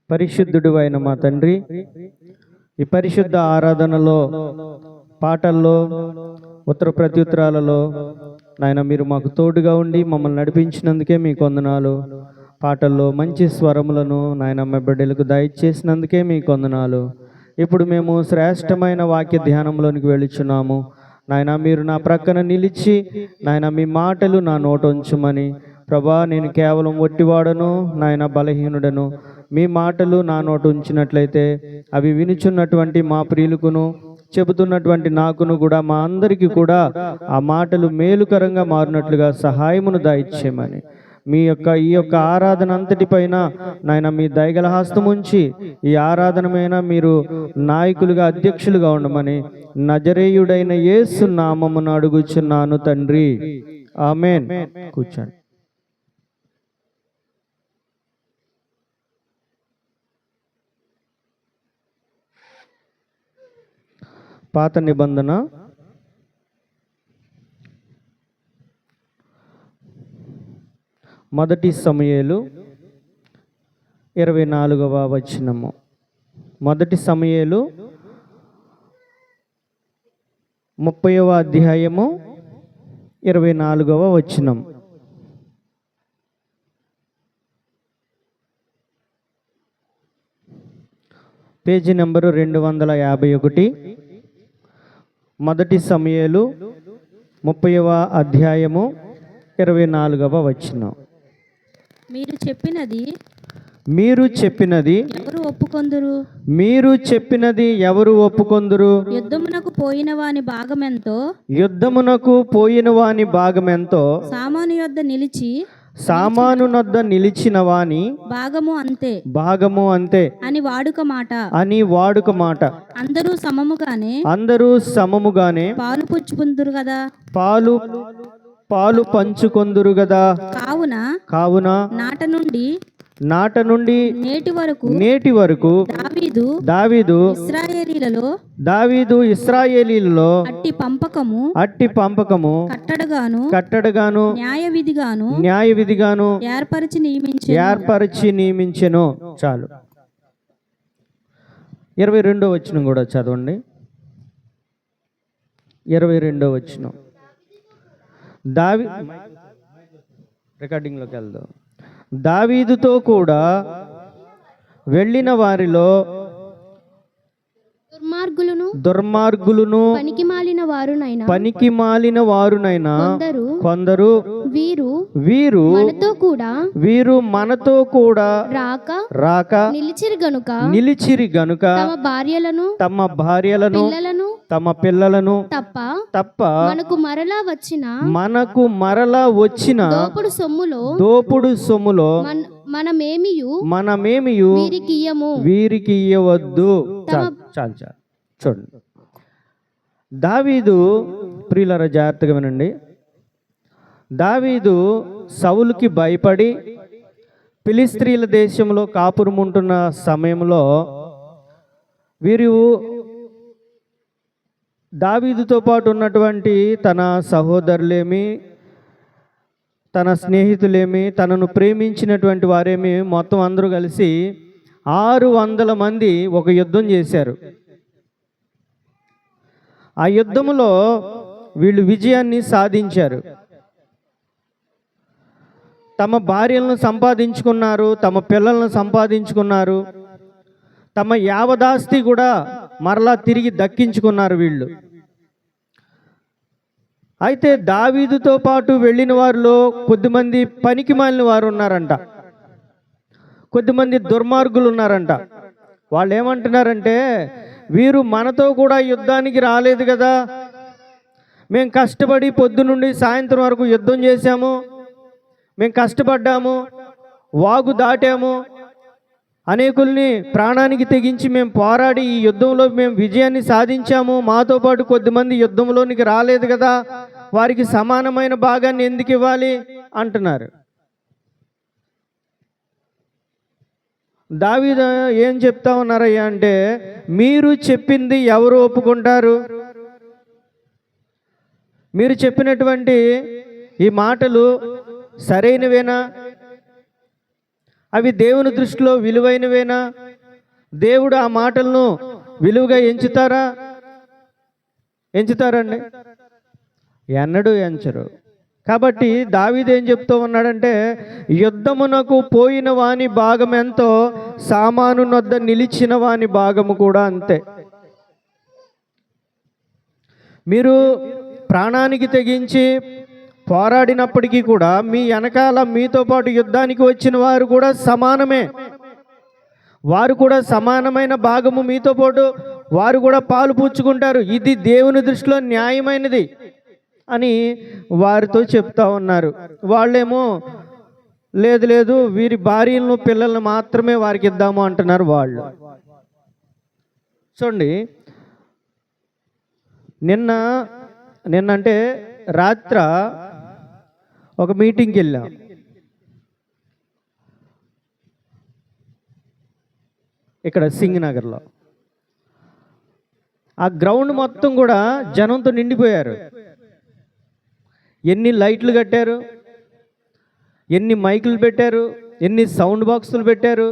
పరిశుద్ధుడు అయిన మా తండ్రి, ఈ పరిశుద్ధ ఆరాధనలో, పాటల్లో, ఉత్తర ప్రత్యుత్తరాలలో నాయన మీరు మాకు తోడుగా ఉండి మమ్మల్ని నడిపించినందుకే మీకు వందనాలు. పాటల్లో మంచి స్వరములను నాయన మా బిడ్డలకు దయచేసినందుకే మీకు వందనాలు. ఇప్పుడు మేము శ్రేష్టమైన వాక్య ధ్యానంలోనికి వెళ్ళుచున్నాము. నాయన మీరు నా ప్రక్కన నిలిచి నాయన మీ మాటలు నా నోట ఉంచుమని. ప్రభా, నేను కేవలం ఒట్టివాడను, నాయన బలహీనుడను. మీ మాటలు నా నోట ఉంచినట్లయితే అవి వినుచున్నటువంటి మా ప్రియులకును, చెబుతున్నటువంటి నాకును కూడా, మా అందరికీ కూడా ఆ మాటలు మేలుకరంగా మారినట్లుగా సహాయమును దయచేయమని. ఈ యొక్క ఆరాధన అంతటిపైన నాయన మీ దయగల హస్తం ఉంచి ఈ ఆరాధన మీద మీరు నాయకులుగా, అధ్యక్షులుగా ఉండమని నజరేయుడైన యేసు నామమున అడుగుచున్నాను తండ్రి, ఆమేన్. కూర్చోండి. పాత నిబంధన 1 సమూయేలు 24వ వచనము. 1 సమూయేలు 30వ అధ్యాయము 24వ వచనం. Page number 251. 1 సమూయేలు 30వ అధ్యాయము 24వ వచనం. మీరు చెప్పినది ఎవరు ఒప్పుకొందురు? యుద్ధమునకు పోయిన వాని భాగమెంతో సామాను నొద్ద నిలిచిన వాని భాగము అంతే అని వాడుక మాట. అందరూ సమముగానే పాలు పుచ్చుకుందురు కదా, పాలు పంచుకొందురు గదా. కావున నాట నుండి నేటి వరకు దావీదు ఇశ్రాయేలీలలో అట్టి పంపకము కట్టడగాను న్యాయవిధిగాను ఏర్పరిచి నియమించెను. చాలు. 22వ వచనం కూడా చదవండి. 22వ వచనం. రికార్డింగ్లోకి వెళ్దాం. దావీదుతో కూడా వెళ్ళిన వారిలో దుర్మార్గులను పనికిమాలిన వారునైనా కొందరు వీరు మనతో కూడా రాక నిలిచిరి గనుక తమ భార్యలను తమ పిల్లలను తప్ప మనకు మరలా వచ్చిన దోపుడు సొమ్ములో మనమేమియు వీరికి ఇయ్యవద్దు. చాలు. చూడండి, దావీదు, ప్రియులారా జాగ్రత్తగా వినండి. దావీదు సౌలుకి భయపడి ఫిలిష్తీయుల దేశంలో కాపురముంటున్న సమయంలో వీరు దావీదుతో పాటు ఉన్నటువంటి తన సహోదరులేమి, తన స్నేహితులేమి, తనను ప్రేమించినటువంటి వారేమి మొత్తం అందరూ కలిసి 600 మంది ఒక యుద్ధం చేశారు. ఆ యుద్ధంలో వీళ్ళు విజయాన్ని సాధించారు. తమ భార్యలను సంపాదించుకున్నారు, తమ పిల్లలను సంపాదించుకున్నారు, తమ యావదాస్తి కూడా మరలా తిరిగి దక్కించుకున్నారు వీళ్ళు. అయితే దావీదుతో పాటు వెళ్ళిన వారిలో కొద్దిమంది పనికి మాలిన వారు ఉన్నారంట, కొద్దిమంది దుర్మార్గులు ఉన్నారంట. వాళ్ళు ఏమంటున్నారంటే, వీరు మనతో కూడా యుద్ధానికి రాలేదు కదా, మేము కష్టపడి పొద్దు నుండి సాయంత్రం వరకు యుద్ధం చేశాము, మేము కష్టపడ్డాము, వాగు దాటాము, అనేకుల్ని ప్రాణానికి తెగించి మేము పోరాడి ఈ యుద్ధంలో మేము విజయాన్ని సాధించాము, మాతో పాటు కొద్దిమంది యుద్ధంలోనికి రాలేదు కదా, వారికి సమానమైన భాగాన్ని ఎందుకు ఇవ్వాలి అంటున్నారు. దావీదు ఏం చెప్తా ఉన్నారయ్యా అంటే, మీరు చెప్పింది ఎవరు ఒప్పుకుంటారు? మీరు చెప్పినటువంటి ఈ మాటలు సరైనవేనా? అవి దేవుని దృష్టిలో విలువైనవేనా? దేవుడు ఆ మాటలను విలువగా ఎంచుతారండి? ఎన్నడూ ఎంచరు. కాబట్టి దావీదు ఏం చెప్తూ ఉన్నాడంటే, యుద్ధమునకు పోయిన వాని భాగం ఎంతో సామాను నొద్ద నిలిచిన వాని భాగము కూడా అంతే. మీరు ప్రాణానికి తెగించి పోరాడినప్పటికీ కూడా మీ వెనకాల మీతో పాటు యుద్ధానికి వచ్చిన వారు కూడా సమానమే. వారు కూడా సమానమైన భాగము మీతో పాటు వారు కూడా పాలు పుచ్చుకుంటారు. ఇది దేవుని దృష్టిలో న్యాయమైనది అని వారితో చెప్తా ఉన్నారు. వాళ్ళేమో లేదు లేదు వీరి భార్యలను పిల్లలను మాత్రమే వారికి ఇద్దాము అంటున్నారు వాళ్ళు. చూడండి, నిన్నంటే రాత్ర ఒక మీటింగ్కి వెళ్ళాం. ఇక్కడ సింగనగర్లో ఆ గ్రౌండ్ మొత్తం కూడా జనంతో నిండిపోయారు. ఎన్ని లైట్లు కట్టారు, ఎన్ని మైకులు పెట్టారు, ఎన్ని సౌండ్ బాక్సులు పెట్టారు,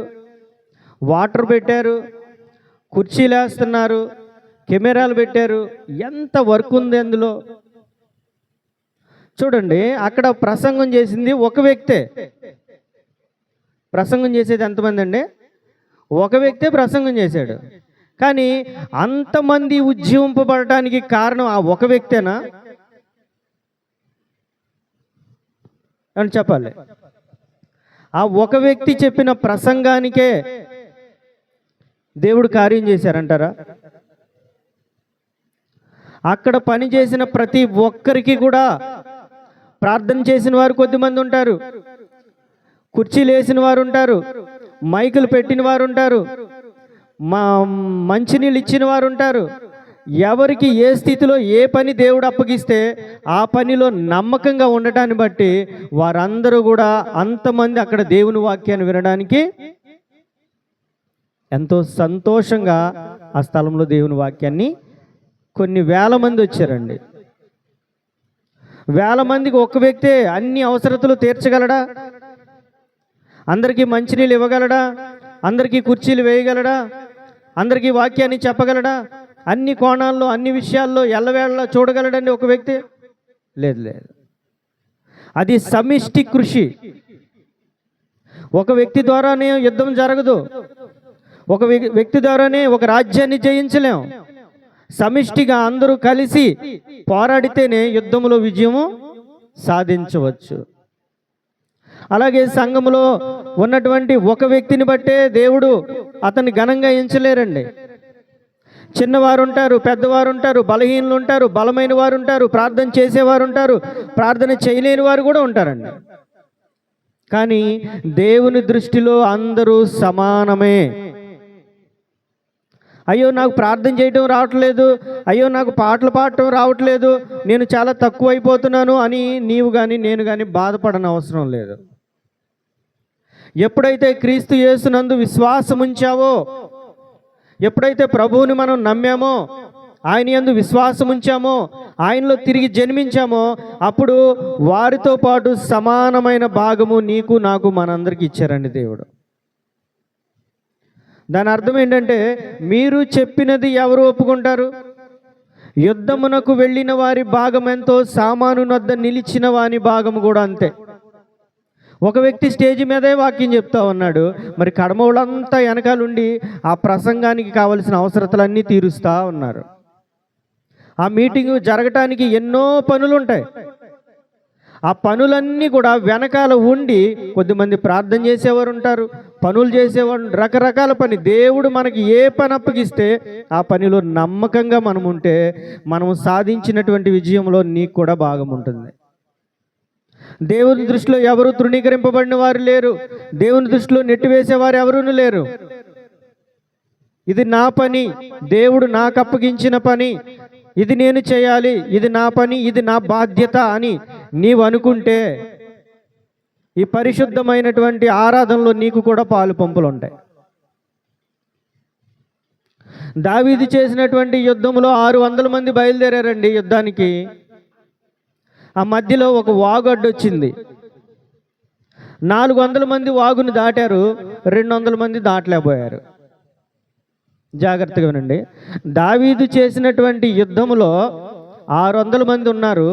వాటర్ పెట్టారు, కుర్చీలు వేస్తున్నారు, కెమెరాలు పెట్టారు. ఎంత వర్క్ ఉంది అందులో. చూడండి, అక్కడ ప్రసంగం చేసింది ఒక వ్యక్తే. ప్రసంగం చేసేది ఎంతమంది అండి? ఒక వ్యక్తే ప్రసంగం చేశాడు. కానీ అంతమంది ఉజ్జీవింపబడటానికి కారణం ఆ ఒక వ్యక్తేనా అని చెప్పాలి. ఆ ఒక వ్యక్తి చెప్పిన ప్రసంగానికే దేవుడు కార్యం చేశారంటారా? అక్కడ పని చేసిన ప్రతి ఒక్కరికి కూడా ప్రార్థన చేసిన వారు కొద్దిమంది ఉంటారు, కుర్చీలు వేసిన వారు ఉంటారు, మైకులు పెట్టిన వారు ఉంటారు, మంచినీళ్ళు ఇచ్చిన వారు ఉంటారు. ఎవరికి ఏ స్థితిలో ఏ పని దేవుడు అప్పగిస్తే ఆ పనిలో నమ్మకంగా ఉండటాన్ని బట్టి వారందరూ కూడా అంతమంది అక్కడ దేవుని వాక్యాన్ని వినడానికి ఎంతో సంతోషంగా ఆ స్థలంలో దేవుని వాక్యాన్ని కొన్ని వేల మంది వచ్చారండి. వేల మందికి ఒక వ్యక్తే అన్ని అవసరతలు తీర్చగలడా? అందరికీ మంచినీళ్ళు ఇవ్వగలడా? అందరికీ కుర్చీలు వేయగలడా? అందరికీ వాక్యాన్ని చెప్పగలడా? అన్ని కోణాల్లో అన్ని విషయాల్లో ఎల్లవేళ చూడగలడండి ఒక వ్యక్తి? లేదు లేదు. అది సమిష్టి కృషి. ఒక వ్యక్తి ద్వారానే యుద్ధం జరగదు. ఒక వ్యక్తి ద్వారానే ఒక రాజ్యాన్ని జయించలేం. సమిష్టిగా అందరూ కలిసి పోరాడితేనే యుద్ధంలో విజయము సాధించవచ్చు. అలాగే సంఘములో ఉన్నటువంటి ఒక వ్యక్తిని బట్టే దేవుడు అతన్ని ఘనంగా ఎంచలేరండి. చిన్నవారు ఉంటారు, పెద్దవారు ఉంటారు, బలహీనులు ఉంటారు, బలమైన వారు ఉంటారు, ప్రార్థన చేసేవారు ఉంటారు, ప్రార్థన చేయలేని వారు కూడా ఉంటారండి. కానీ దేవుని దృష్టిలో అందరూ సమానమే. అయ్యో నాకు ప్రార్థన చేయటం రావట్లేదు, అయ్యో నాకు పాటలు పాడటం రావట్లేదు, నేను చాలా తక్కువ అయిపోతున్నాను అని నీవు కానీ నేను కానీ బాధపడని అవసరం లేదు. ఎప్పుడైతే క్రీస్తు యేసునందు విశ్వాసం ఉంచావో, ఎప్పుడైతే ప్రభువుని మనం నమ్మామో, ఆయన యందు విశ్వాసం ఉంచామో, ఆయనలో తిరిగి జన్మించామో, అప్పుడు వారితో పాటు సమానమైన భాగము నీకు నాకు మనందరికీ ఇచ్చారండి దేవుడు. దాని అర్థం ఏంటంటే, మీరు చెప్పినది ఎవరు ఒప్పుకుంటారు? యుద్ధమునకు వెళ్ళిన వారి భాగం ఎంతో సామాను వద్ద నిలిచిన వాని భాగము కూడా అంతే. ఒక వ్యక్తి స్టేజ్ మీదే వాక్యం చెప్తా ఉన్నాడు, మరి కడమవులంతా వెనకాలండి ఆ ప్రసంగానికి కావలసిన అవసరతలన్నీ తీరుస్తూ ఉన్నారు. ఆ మీటింగ్ జరగటానికి ఎన్నో పనులు ఉంటాయి. ఆ పనులన్నీ కూడా వెనకాల ఉండి కొద్దిమంది ప్రార్థన చేసేవారు ఉంటారు, పనులు చేసేవారు, రకరకాల పని. దేవుడు మనకి ఏ పని అప్పగిస్తే ఆ పనిలో నమ్మకంగా మనం ఉంటే మనం సాధించినటువంటి విజయంలో నీకు కూడా భాగం ఉంటుంది. దేవుని దృష్టిలో ఎవరు తృణీకరింపబడిన వారు లేరు. దేవుని దృష్టిలో నెట్టివేసేవారు ఎవరూ లేరు. ఇది నా పని, దేవుడు నాకు అప్పగించిన పని, ఇది నేను చేయాలి, ఇది నా పని, ఇది నా బాధ్యత అని నీవు అనుకుంటే ఈ పరిశుద్ధమైనటువంటి ఆరాధనలో నీకు కూడా పాలు పంపులు ఉంటాయి. దావీదు చేసినటువంటి యుద్ధంలో 600 మంది బయలుదేరారండి యుద్ధానికి. ఆ మధ్యలో ఒక వాగు అడ్డొచ్చింది. 400 మంది వాగును దాటారు, 200 మంది దాటలేకపోయారు. జాగ్రత్తగా వినండి. దావీదు చేసినటువంటి యుద్ధములో 600 మంది ఉన్నారు,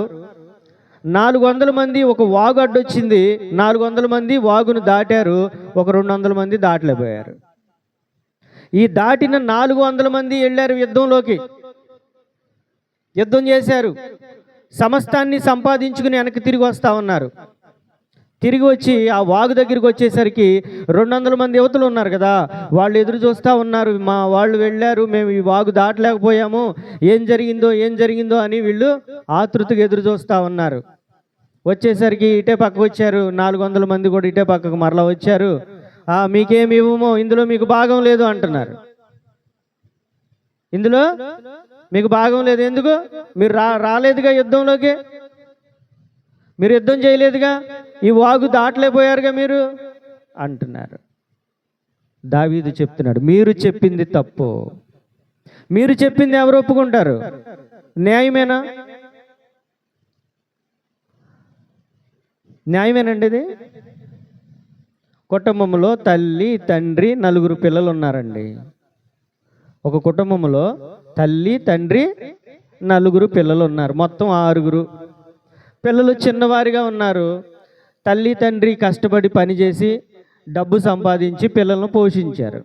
400 మంది ఒక వాగు అడ్డొచ్చింది, 400 మంది వాగును దాటారు, ఒక 200 మంది దాటలేకపోయారు. ఈ దాటిన 400 మంది వెళ్ళారు యుద్ధంలోకి, యుద్ధం చేశారు, సమస్తాన్ని సంపాదించుకుని వెనక్కి తిరిగి వస్తూ ఉన్నారు. తిరిగి వచ్చి ఆ వాగు దగ్గరికి వచ్చేసరికి 200 మంది యువతులు ఉన్నారు కదా, వాళ్ళు ఎదురు చూస్తూ ఉన్నారు. మా వాళ్ళు వెళ్ళారు, మేము ఈ వాగు దాటలేకపోయాము, ఏం జరిగిందో అని వీళ్ళు ఆతృతగా ఎదురు చూస్తూ ఉన్నారు. వచ్చేసరికి ఇటే పక్కకు వచ్చారు, 400 మంది కూడా ఇటే పక్కకు మరలా వచ్చారు. మీకేమి ఇవ్వమో, ఇందులో మీకు భాగం లేదు అంటున్నారు. ఇందులో మీకు భాగం లేదు. ఎందుకు? మీరు రాలేదుగా యుద్ధంలోకి, మీరు యుద్ధం చేయలేదుగా, ఈ వాగు దాటలేకపోయారుగా మీరు అంటున్నారు. దావీదు చెప్తున్నాడు, మీరు చెప్పింది తప్పు. మీరు చెప్పింది ఎవరు ఒప్పుకుంటారు? న్యాయమేనా? న్యాయమేనండి ఇది? కుటుంబంలో తల్లి, తండ్రి, 4 పిల్లలు ఉన్నారండి. ఒక కుటుంబంలో తల్లి, తండ్రి, 4 పిల్లలు ఉన్నారు, మొత్తం 6 పిల్లలు చిన్నవారిగా ఉన్నారు. తల్లి తండ్రి కష్టపడి పనిచేసి డబ్బు సంపాదించి పిల్లలను పోషించారు.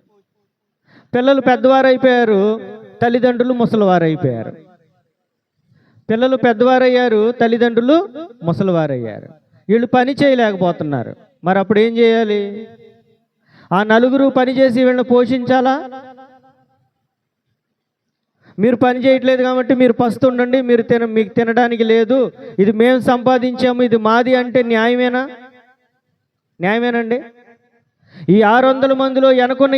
పిల్లలు పెద్దవారు అయిపోయారు, తల్లిదండ్రులు ముసలివారు అయిపోయారు. పిల్లలు పెద్దవారయ్యారు, తల్లిదండ్రులు ముసలివారయ్యారు. వీళ్ళు పని చేయలేకపోతున్నారు. మరి అప్పుడు ఏం చేయాలి? ఆ 4 పని చేసి వీళ్ళని పోషించాలా? మీరు పని చేయట్లేదు కాబట్టి మీరు పస్తుండండి, మీకు తినడానికి లేదు, ఇది మేము సంపాదించాము, ఇది మాది అంటే న్యాయమేనా? న్యాయమేనండి? ఈ 600 మందిలో వెనకున్న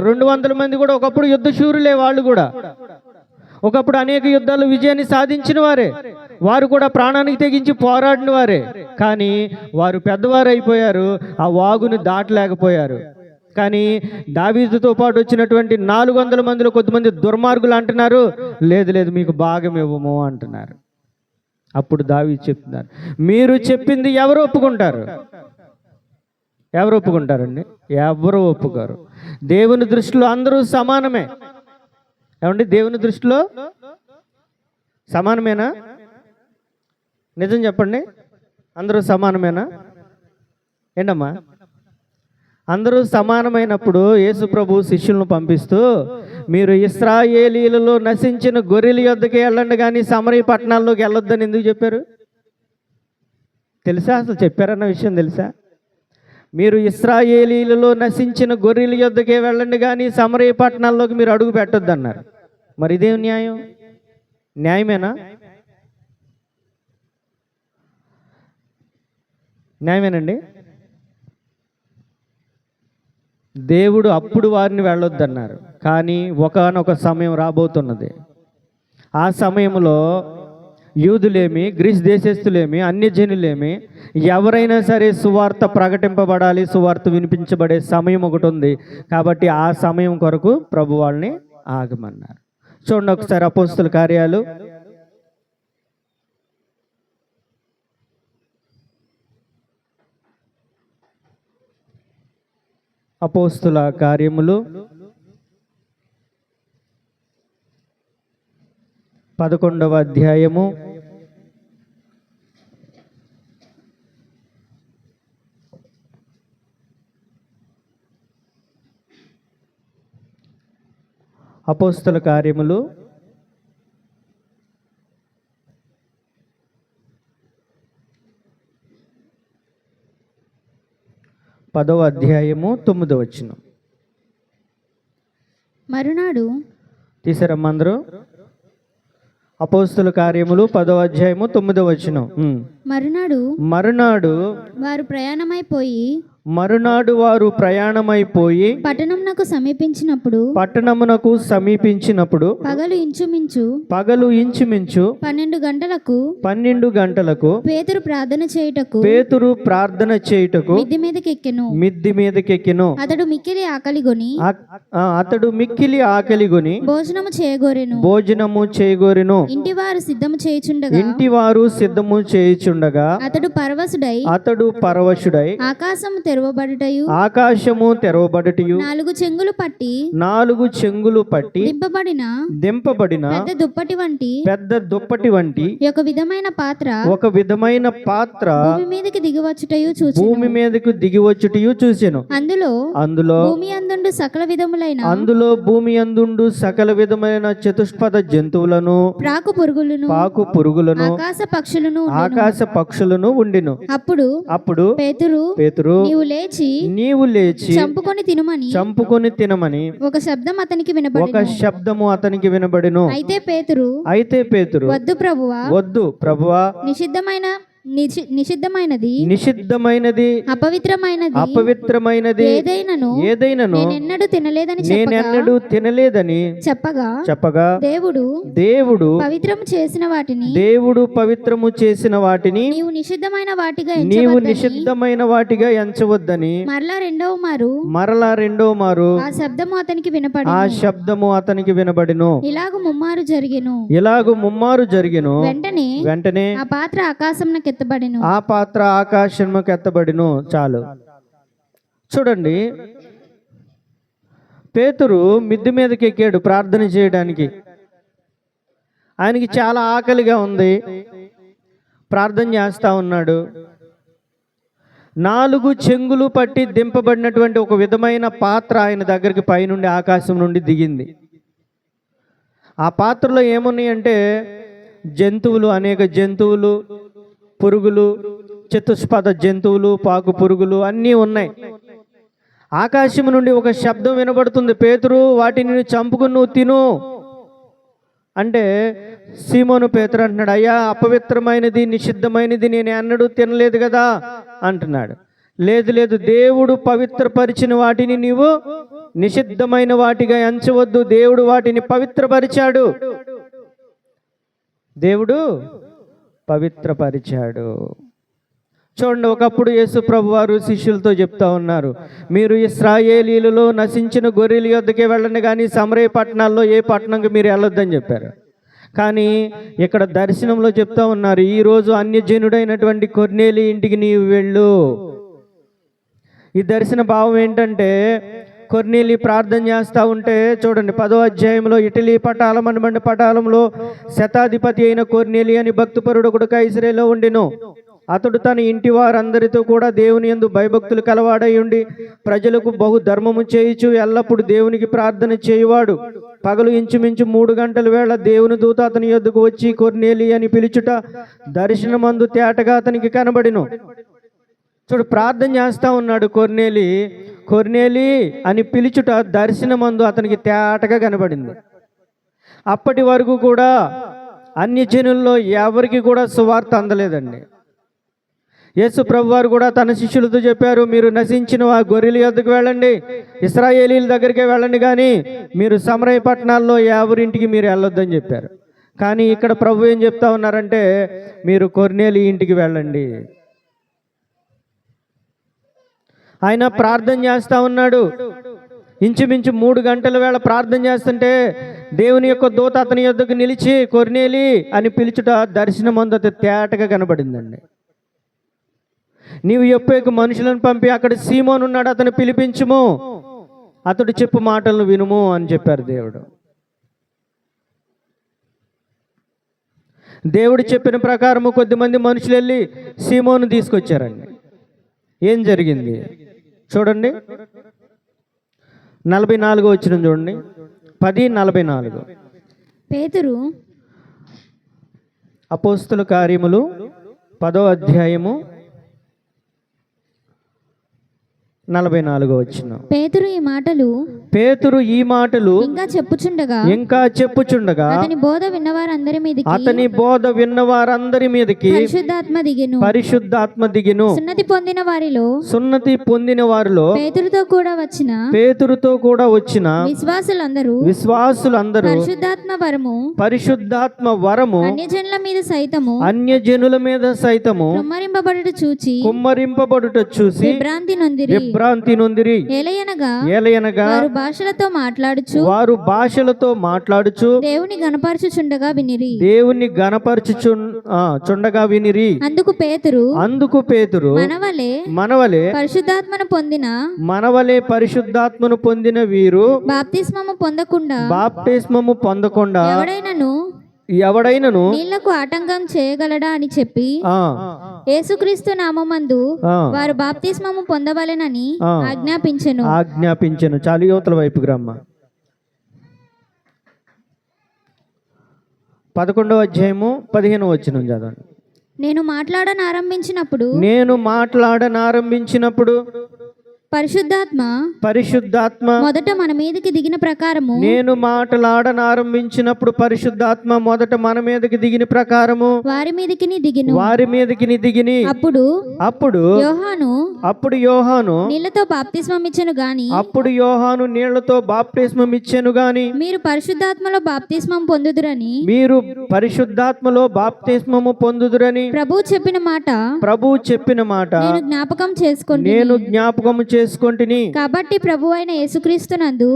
200 మంది కూడా ఒకప్పుడు యుద్ధ శూరులే. వాళ్ళు కూడా ఒకప్పుడు అనేక యుద్ధాలు విజయాన్ని సాధించిన వారే, వారు కూడా ప్రాణానికి తెగించి పోరాడిన వారే. కానీ వారు పెద్దవారు అయిపోయారు, ఆ వాగుని దాటలేకపోయారు. కానీ దావీదుతో పాటు వచ్చినటువంటి 400 మందిలో కొంతమంది దుర్మార్గులు అంటున్నారు, లేదు మీకు భాగం ఇవ్వము అంటున్నారు. అప్పుడు దావీదు చెప్తున్నారు, మీరు చెప్పింది ఎవరు ఒప్పుకుంటారు? ఎవరు ఒప్పుకుంటారండి? ఎవరు ఒప్పుకోరు. దేవుని దృష్టిలో అందరూ సమానమే. ఏమండి, దేవుని దృష్టిలో సమానమేనా? నిజం చెప్పండి, అందరూ సమానమేనా? ఏంటమ్మా? అందరూ సమానమైనప్పుడు యేసు ప్రభు శిష్యులను పంపిస్తూ, మీరు ఇశ్రాయేలీలలో నశించిన గొర్రెల యొద్దకి వెళ్ళండి కానీ సమరయ పట్టణాల్లోకి వెళ్ళొద్దని ఎందుకు చెప్పారు తెలుసా? అసలు చెప్పారన్న విషయం తెలుసా? మీరు ఇశ్రాయేలీలలో నశించిన గొర్రెల యొద్దకే వెళ్ళండి కానీ సమరయ పట్టణాల్లోకి మీరు అడుగు పెట్టొద్దు అన్నారు. మరి ఇదేం న్యాయం? న్యాయమేనా? న్యాయమేనండి? దేవుడు అప్పుడు వారిని వెళ్ళొద్దన్నారు, కానీ ఒకానొక సమయం రాబోతున్నది. ఆ సమయంలో యూదులేమి, గ్రీస్ దేశస్థులేమి, అన్యజనులేమి ఎవరైనా సరే సువార్త ప్రకటింపబడాలి, సువార్త వినిపించబడే సమయం ఒకటి ఉంది. కాబట్టి ఆ సమయం కొరకు ప్రభు వాళ్ళని ఆగమన్నారు. చూడండి ఒకసారి అపోస్తుల కార్యాలు 11వ అధ్యాయము 10వ అధ్యాయము 9వ వచనం. మరునాడు తీసారమ్మ అందరూ? అపోస్తుల కార్యములు 10వ అధ్యాయము 9వ వచనం. మరునాడు వారు ప్రయాణమైపోయి పట్టణమునకు సమీపించినప్పుడు పగలు ఇంచుమించు 12 గంటలకు పేతురు ప్రార్థన చేయుటకు మిద్ది మీదకెక్కెను. అతడు మిక్కిలి ఆకలిగొని భోజనము చేయగోరెను. ఇంటివారు సిద్ధము చేయుచుండగా అతడు పరవశుడై తెరవబడుటయు ఆకాశము తెరవబడుటయు 4 చెంగులు పట్టి 4 చెంగులు పట్టి దింపబడిన పెద్ద దుప్పటి వంటి ఒక విధమైన పాత్ర భూమి మీదకి దిగివచ్చుటయు చూసెను. అందులో భూమి అందుండు సకల విధమైన చతుష్పద జంతువులను పాకు పురుగులను ఆకాశ పక్షులను ఉండిను. అప్పుడు పేతురు నీవు లేచి చంపుకొని తినమని ఒక శబ్దము అతనికి వినబడెను. అయితే పేతురు వద్దు ప్రభువా, నిషిద్ధమైనది అపవిత్రమైనది ఏదైనను నేనెన్నడూ తినలేదని చెప్పగా దేవుడు పవిత్రము చేసిన వాటిని నీవు నిషిద్ధమైన వాటిగా ఎంచవద్దని మరలా రెండవ మారు ఆ శబ్దము అతనికి వినబడెను. ఇలాగు ముమ్మారు జరిగెను. వెంటనే ఆ పాత్ర ఆకాశమునకు ఎత్తబడెను. చాలు చూడండి, పేతురు మిద్దె మీదకి ఎక్కాడు ప్రార్థన చేయడానికి. ఆయనకి చాలా ఆకలిగా ఉంది, ప్రార్థన చేస్తా ఉన్నాడు. 4 చెంగులు పట్టి దింపబడినటువంటి ఒక విధమైన పాత్ర ఆయన దగ్గరికి పైనుండి ఆకాశం నుండి దిగింది. ఆ పాత్రలో ఏమున్నాయంటే జంతువులు, అనేక జంతువులు, పురుగులు, చతుష్పద జంతువులు, పాకు పురుగులు అన్నీ ఉన్నాయి. ఆకాశం నుండి ఒక శబ్దం వినబడుతుంది, పేతురు వాటిని నువ్వు చంపుకుని నువ్వు తిను అంటే సీమోను పేతురు అంటున్నాడు, అయ్యా అపవిత్రమైనది నిషిద్ధమైనది నేను ఎన్నడూ తినలేదు కదా అంటున్నాడు. లేదు, దేవుడు పవిత్రపరిచిన వాటిని నీవు నిషిద్ధమైన వాటిగా ఎంచవద్దు. దేవుడు వాటిని పవిత్రపరిచాడు. చూడండి, ఒకప్పుడు యేసు ప్రభు వారు శిష్యులతో చెప్తా ఉన్నారు, మీరు ఇశ్రాయేలీలలో నశించిన గొర్రెల యొద్దకే వెళ్ళండి కానీ సమరయ పట్టణాల్లో ఏ పట్టణంకి మీరు వెళ్ళొద్దని చెప్పారు. కానీ ఇక్కడ దర్శనంలో చెప్తా ఉన్నారు, ఈరోజు అన్యజనుడైనటువంటి కొర్నేలి ఇంటికి నీవు వెళ్ళు. ఈ దర్శన భావం ఏంటంటే, కొర్నేలి ప్రార్థన చేస్తూ ఉంటే చూడండి 10వ అధ్యాయంలో, ఇటలీ పటాలం అనబడిన పటాలంలో శతాధిపతి అయిన కొర్నేలి అని భక్తిపరుడు ఒకడు కైసరేలో ఉండెను. అతడు తన ఇంటి వారందరితో కూడా దేవుని యందు భయభక్తులు కలవాడై ఉండి ప్రజలకు బహు ధర్మము చేయుచు ఎల్లప్పుడు దేవునికి ప్రార్థన చేయువాడు. పగలు ఇంచుమించు 3 గంటల వేళ దేవుని దూత అతని యొద్దకు వచ్చి కొర్నేలి అని పిలుచుట దర్శనమందు తేటగా అతనికి కనబడెను. చూడు, ప్రార్థన చేస్తా ఉన్నాడు కొర్నేలి అని పిలుచుట దర్శనమందు అతనికి తేటగా కనబడింది. అప్పటి వరకు కూడా అన్యజనుల్లో ఎవరికి కూడా సువార్త అందలేదండి. యేసు ప్రభువారు కూడా తన శిష్యులతో చెప్పారు, మీరు నశించిన ఆ గొర్రెల యొద్దకు వెళ్ళండి, ఇశ్రాయేలీల దగ్గరికే వెళ్ళండి, కానీ మీరు సమరయ పట్టణాల్లో ఎవరింటికి మీరు వెళ్ళొద్దని చెప్పారు. కానీ ఇక్కడ ప్రభు ఏం చెప్తా ఉన్నారంటే, మీరు కొర్నేలి ఇంటికి వెళ్ళండి. ఆయన ప్రార్థన చేస్తూ ఉన్నాడు. ఇంచుమించు 3 గంటల వేళ ప్రార్థన చేస్తుంటే దేవుని యొక్క దూత అతని యొద్దకు నిలిచి కొర్నేలి అని పిలుచుట దర్శనమందు తేటగా కనబడిందండి. నీవు యొప్పేకు మనుషులను పంపి అక్కడ సీమోను ఉన్నాడు, అతను పిలిపించుము, అతడు చెప్పు మాటలను వినుము అని చెప్పారు దేవుడు. దేవుడు చెప్పిన ప్రకారము కొద్దిమంది మనుషులు వెళ్ళి సీమోను తీసుకొచ్చారండి. ఏం జరిగింది చూడండి, 44 వచ్చిన చూడండి, 10:44. పేతురు అపోస్తుల కార్యములు 10వ అధ్యాయము 44 వచ్చిన. పేతురు ఈ మాటలు ఇంకా చెప్పుచుండగా అతని బోధ విన్నవారందరి మీదకి పరిశుద్ధాత్మ దిగెను. సున్నతి పొందిన వారిలో పేతురుతో కూడా వచ్చిన విశ్వాసులందరూ పరిశుద్ధాత్మ వరము అన్యజనుల మీద సైతము కుమ్మరింపబడుట చూసి విభ్రాంతి నొందిరి. ఏలయనగా భాషలతో మాట్లాడుచు దేవుని గణపరచుచుండగా వినిరి. అందుకు పేతురు మనవలే పరిశుద్ధాత్మను పొందిన వీరు బాప్తిస్మము పొందకుండా ఎవడైనను నీళ్లకు ఆటంకం చేయగలడా అని చెప్పి యేసుక్రీస్తు నామమందు వారు బాప్తిస్మము పొందవలెనని ఆజ్ఞాపించెను. చాలు, యువతల వైపు గ్రమ్మ. 11వ అధ్యాయము 15వ వచనం చదవండి. నేను మాట్లాడనారంభించినప్పుడు పరిశుద్ధాత్మ మొదట మన మీదకి దిగిన ప్రకారము పరిశుద్ధాత్మ మొదట మన మీదకి దిగిన ప్రకారము వారి మీదకి దిగిని అప్పుడు యోహాను నీళ్లతో బాప్తిస్మం ఇచ్చెను గాని మీరు పరిశుద్ధాత్మలో బాప్తిస్మము పొందుదురని ప్రభువు చెప్పిన మాట నేను జ్ఞాపకం చేసుకొంటిని. కాబట్టి ప్రభు అయిన యేసుక్రీస్తునందు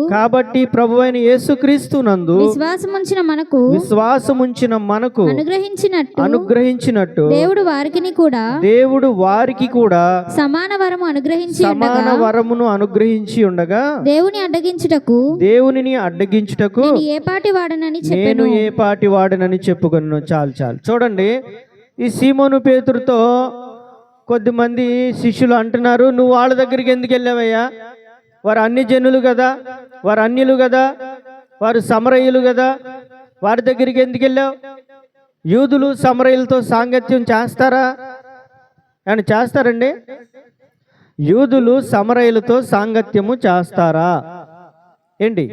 విశ్వాసముంచిన మనకు అనుగ్రహించినట్టు దేవుడు వారికి కూడా సమాన వరమును అనుగ్రహించి ఉండగా దేవునిని అడ్డగించుటకు నేను ఏ పాటి వాడనని చెప్పుకొను. చాలు చూడండి, ఈ సీమోను పేతురుతో కొద్దిమంది శిష్యులు అంటున్నారు, నువ్వు వాళ్ళ దగ్గరికి ఎందుకు వెళ్ళావయ్యా? వారు అన్ని జనులు కదా, వారు అన్యులు కదా, వారు సమరయులు కదా, వారి దగ్గరికి ఎందుకు వెళ్ళావు? యూదులు సమరయులతో సాంగత్యం చేస్తారా? అని చేస్తారండి? యూదులు సమరయులతో సాంగత్యము చేస్తారా ఏంటి?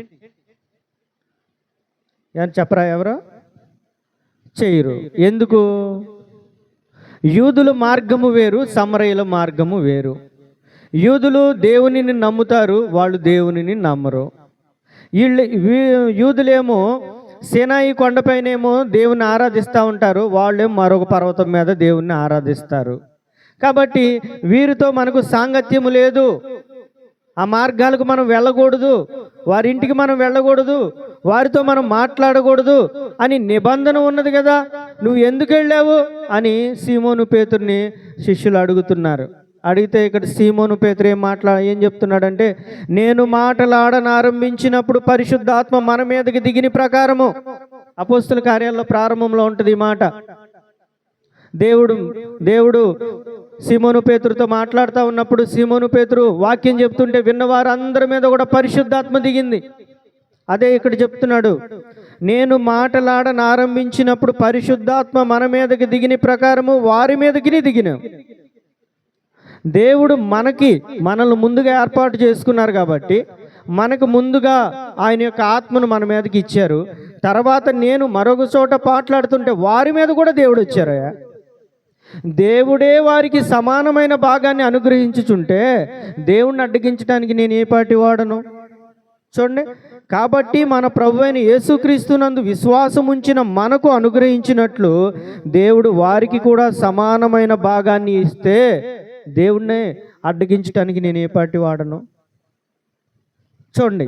చెప్పరా? ఎవరు చేయరు. ఎందుకు? యూదుల మార్గము వేరు, సమరయుల మార్గము వేరు. యూదులు దేవునిని నమ్ముతారు, వాళ్ళు దేవునిని నమ్మరు. యూదులేమో సీనాయి కొండపైనేమో దేవుని ఆరాధిస్తూ ఉంటారు, వాళ్ళేమో మరొక పర్వతం మీద దేవుణ్ణి ఆరాధిస్తారు. కాబట్టి వీరితో మనకు సాంగత్యము లేదు, ఆ మార్గాలకు మనం వెళ్ళకూడదు, వారింటికి మనం వెళ్ళకూడదు, వారితో మనం మాట్లాడకూడదు అని నిబంధన ఉన్నది కదా, నువ్వు ఎందుకు వెళ్ళావు అని సీమోను పేతురుని శిష్యులు అడుగుతున్నారు. అడిగితే ఇక్కడ సీమోను పేతురు ఏం చెప్తున్నాడంటే, నేను మాటలాడనారంభించినప్పుడు పరిశుద్ధాత్మ మన మీదకి దిగిన ప్రకారము. అపోస్తుల కార్యాల్లో ప్రారంభంలో ఉంటుంది ఈ మాట. దేవుడు సీమోను పేతురుతో మాట్లాడుతూ ఉన్నప్పుడు సీమోను పేతురు వాక్యం చెప్తుంటే విన్నవారందరి మీద కూడా పరిశుద్ధాత్మ దిగింది. అదే ఇక్కడ చెప్తున్నాడు, నేను మాటలాడనారంభించినప్పుడు పరిశుద్ధాత్మ మన మీదకి దిగిన ప్రకారము వారి మీదకి దిగిన. దేవుడు మనల్ని ముందుగా ఏర్పాటు చేసుకున్నారు కాబట్టి మనకు ముందుగా ఆయన యొక్క ఆత్మను మన మీదకి ఇచ్చారు. తర్వాత నేను మరొక చోట మాట్లాడుతుంటే వారి మీద కూడా దేవుడు వచ్చారయ్యా. దేవుడే వారికి సమానమైన భాగాన్ని అనుగ్రహించుచుంటే దేవుణ్ణి అడ్డగించడానికి నేను ఏ పాటి వాడను? చూడండి, కాబట్టి మన ప్రభువైన యేసుక్రీస్తునందు విశ్వాసం ఉంచిన మనకు అనుగ్రహించినట్లు దేవుడు వారికి కూడా సమానమైన భాగాన్ని ఇస్తే దేవుణ్ణి అడ్డగించడానికి నేను ఏ పాటి వాడను? చూడండి,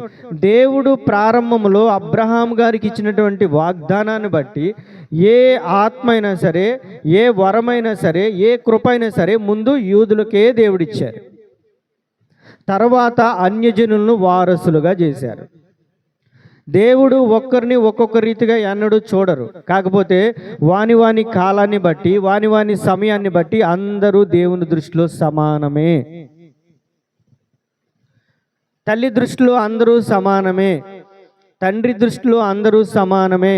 దేవుడు ప్రారంభంలో అబ్రహాం గారికి ఇచ్చినటువంటి వాగ్దానాన్ని బట్టి ఏ ఆత్మ అయినా సరే, ఏ వరమైనా సరే, ఏ కృప అయినా సరే ముందు యూదులకే దేవుడిచ్చారు, తర్వాత అన్యజనులను వారసులుగా చేశారు. దేవుడు ఒక్కరిని ఒక్కొక్క రీతిగా ఎన్నడూ చూడరు. కాకపోతే వాని కాలాన్ని బట్టి, వాని సమయాన్ని బట్టి అందరూ దేవుని దృష్టిలో సమానమే. తల్లి దృష్టిలో అందరూ సమానమే, తండ్రి దృష్టిలో అందరూ సమానమే.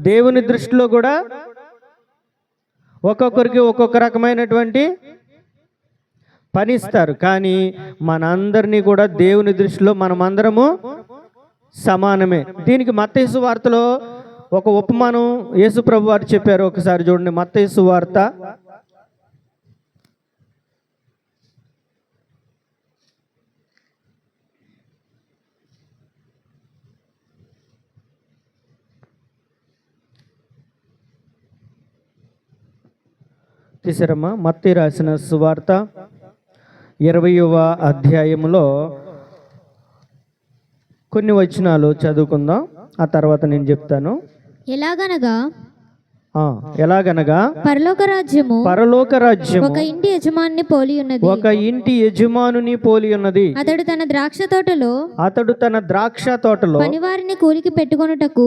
దేవుని దృష్టిలో కూడా ఒక్కొక్కరికి ఒక్కొక్క రకమైనటువంటి పని ఇస్తారు. కానీ మనందరినీ కూడా దేవుని దృష్టిలో మనమందరము సమానమే. దీనికి మత్తయి సువార్తలో ఒక ఉపమానం యేసు ప్రభు వారు చెప్పారు. ఒకసారి చూడండి, మత్తయి సువార్త 20వ మత్తయి రాసిన సువార్త 20వ అధ్యాయములో కొన్ని వచనాలు చదువుకుందాం, ఆ తర్వాత నేను చెప్తాను. ఎలాగనగా పరలోక రాజ్యము ఒక ఇంటి యజమానిని పోలి ఉన్నది. ఒక ఇంటి యజమానుని పోలి ఉన్నది. అతడు తన ద్రాక్ష తోటలో పనివారిని కూలికి పెట్టుకొనుటకు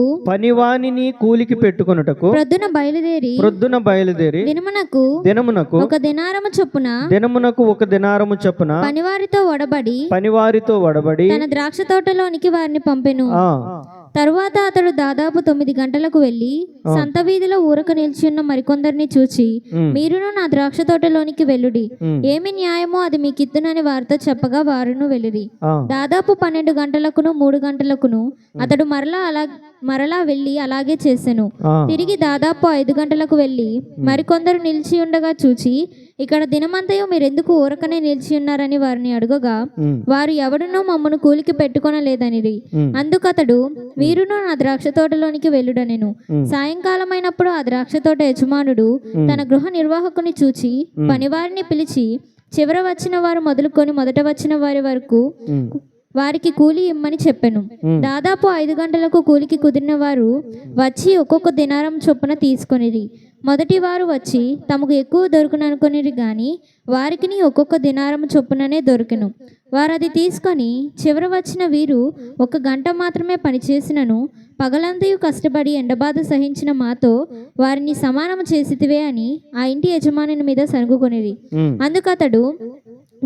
ప్రొద్దున బయలుదేరి దినమునకు ఒక దినారము చొప్పున పనివారితో వడబడి తన ద్రాక్ష తోటలోనికి వారిని పంపెను. తరువాత అతడు దాదాపు 9 గంటలకు వెళ్లి సంత వీధిలో ఊరక నిలిచి ఉన్న మరికొందరిని చూచి, మీరును నా ద్రాక్ష తోటలోనికి వెళ్ళుడి, ఏమి న్యాయమో అది మీకిద్దునని వారితో చెప్పగా వారును వెళ్ళిరి. దాదాపు 12 గంటలకును 3 గంటలకును అతడు మరలా వెళ్ళి అలాగే చేసెను. తిరిగి దాదాపు 5 గంటలకు వెళ్ళి మరికొందరు నిలిచి ఉండగా చూచి, ఇక్కడ దినమంతయు మీరెందుకు ఊరకనే నిలిచి ఉన్నారని వారిని అడుగగా, వారు ఎవడునో మమ్మను కూలికి పెట్టుకొనలేదనిరి. అందుకతడు, మీరును నా ద్రాక్ష తోటలోనికి వెళ్ళుడనెను. సాయంకాలమైనప్పుడు ఆ ద్రాక్ష తోట యజమానుడు తన గృహ నిర్వాహకుని చూచి పనివారిని పిలిచి, చివర వచ్చిన వారు మొదలుకొని మొదట వచ్చిన వారి వరకు వారికి కూలి ఇమ్మని చెప్పెను. దాదాపు 5 గంటలకు కూలికి కుదిరిన వారు వచ్చి ఒక్కొక్క దినారం చొప్పున తీసుకొనిరి. మొదటి వారు వచ్చి తమకు ఎక్కువ దొరుకుననుకొనిరి గాని వారికి ఒక్కొక్క దినారం చొప్పుననే దొరికెను. వారు అది తీసుకొని చివర వచ్చిన వీరు 1 గంట మాత్రమే పనిచేసినను పగలంతయు కష్టపడి ఎండబాధ సహించిన మాతో వారిని సమానము చేసితివే అని ఆ ఇంటి యజమాని మీద సనుగుకొనిరి. అందుకతడు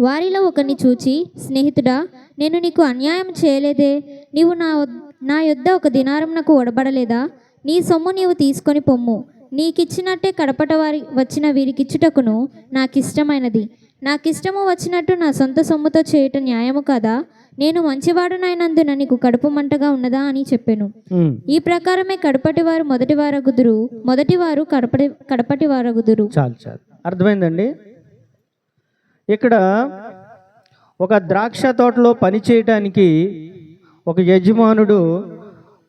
వారిలో ఒకరిని చూచి, స్నేహితుడా, నేను నీకు అన్యాయం చేయలేదే. నీవు నా యొద్ద 1 దినారం నాకు ఒడబడలేదా? నీ సొమ్ము నీవు తీసుకొని పొమ్ము. నీకిచ్చినట్టే కడపట వచ్చిన వీరికిచ్చుటకును నాకిష్టమైనది. నాకిష్టము వచ్చినట్టు నా సొంత సొమ్ముతో చేయటం న్యాయము కదా? నేను మంచివాడునైనందున నీకు కడుపు మంటగా ఉన్నదా అని చెప్పాను. ఈ ప్రకారమే కడపటి వారు మొదటి వారగుదురు, మొదటి వారు కడపటి వారగుదురు. చాలు అర్థమైందండి. ఇక్కడ ఒక ద్రాక్ష తోటలో పని చేయటానికి ఒక యజమానుడు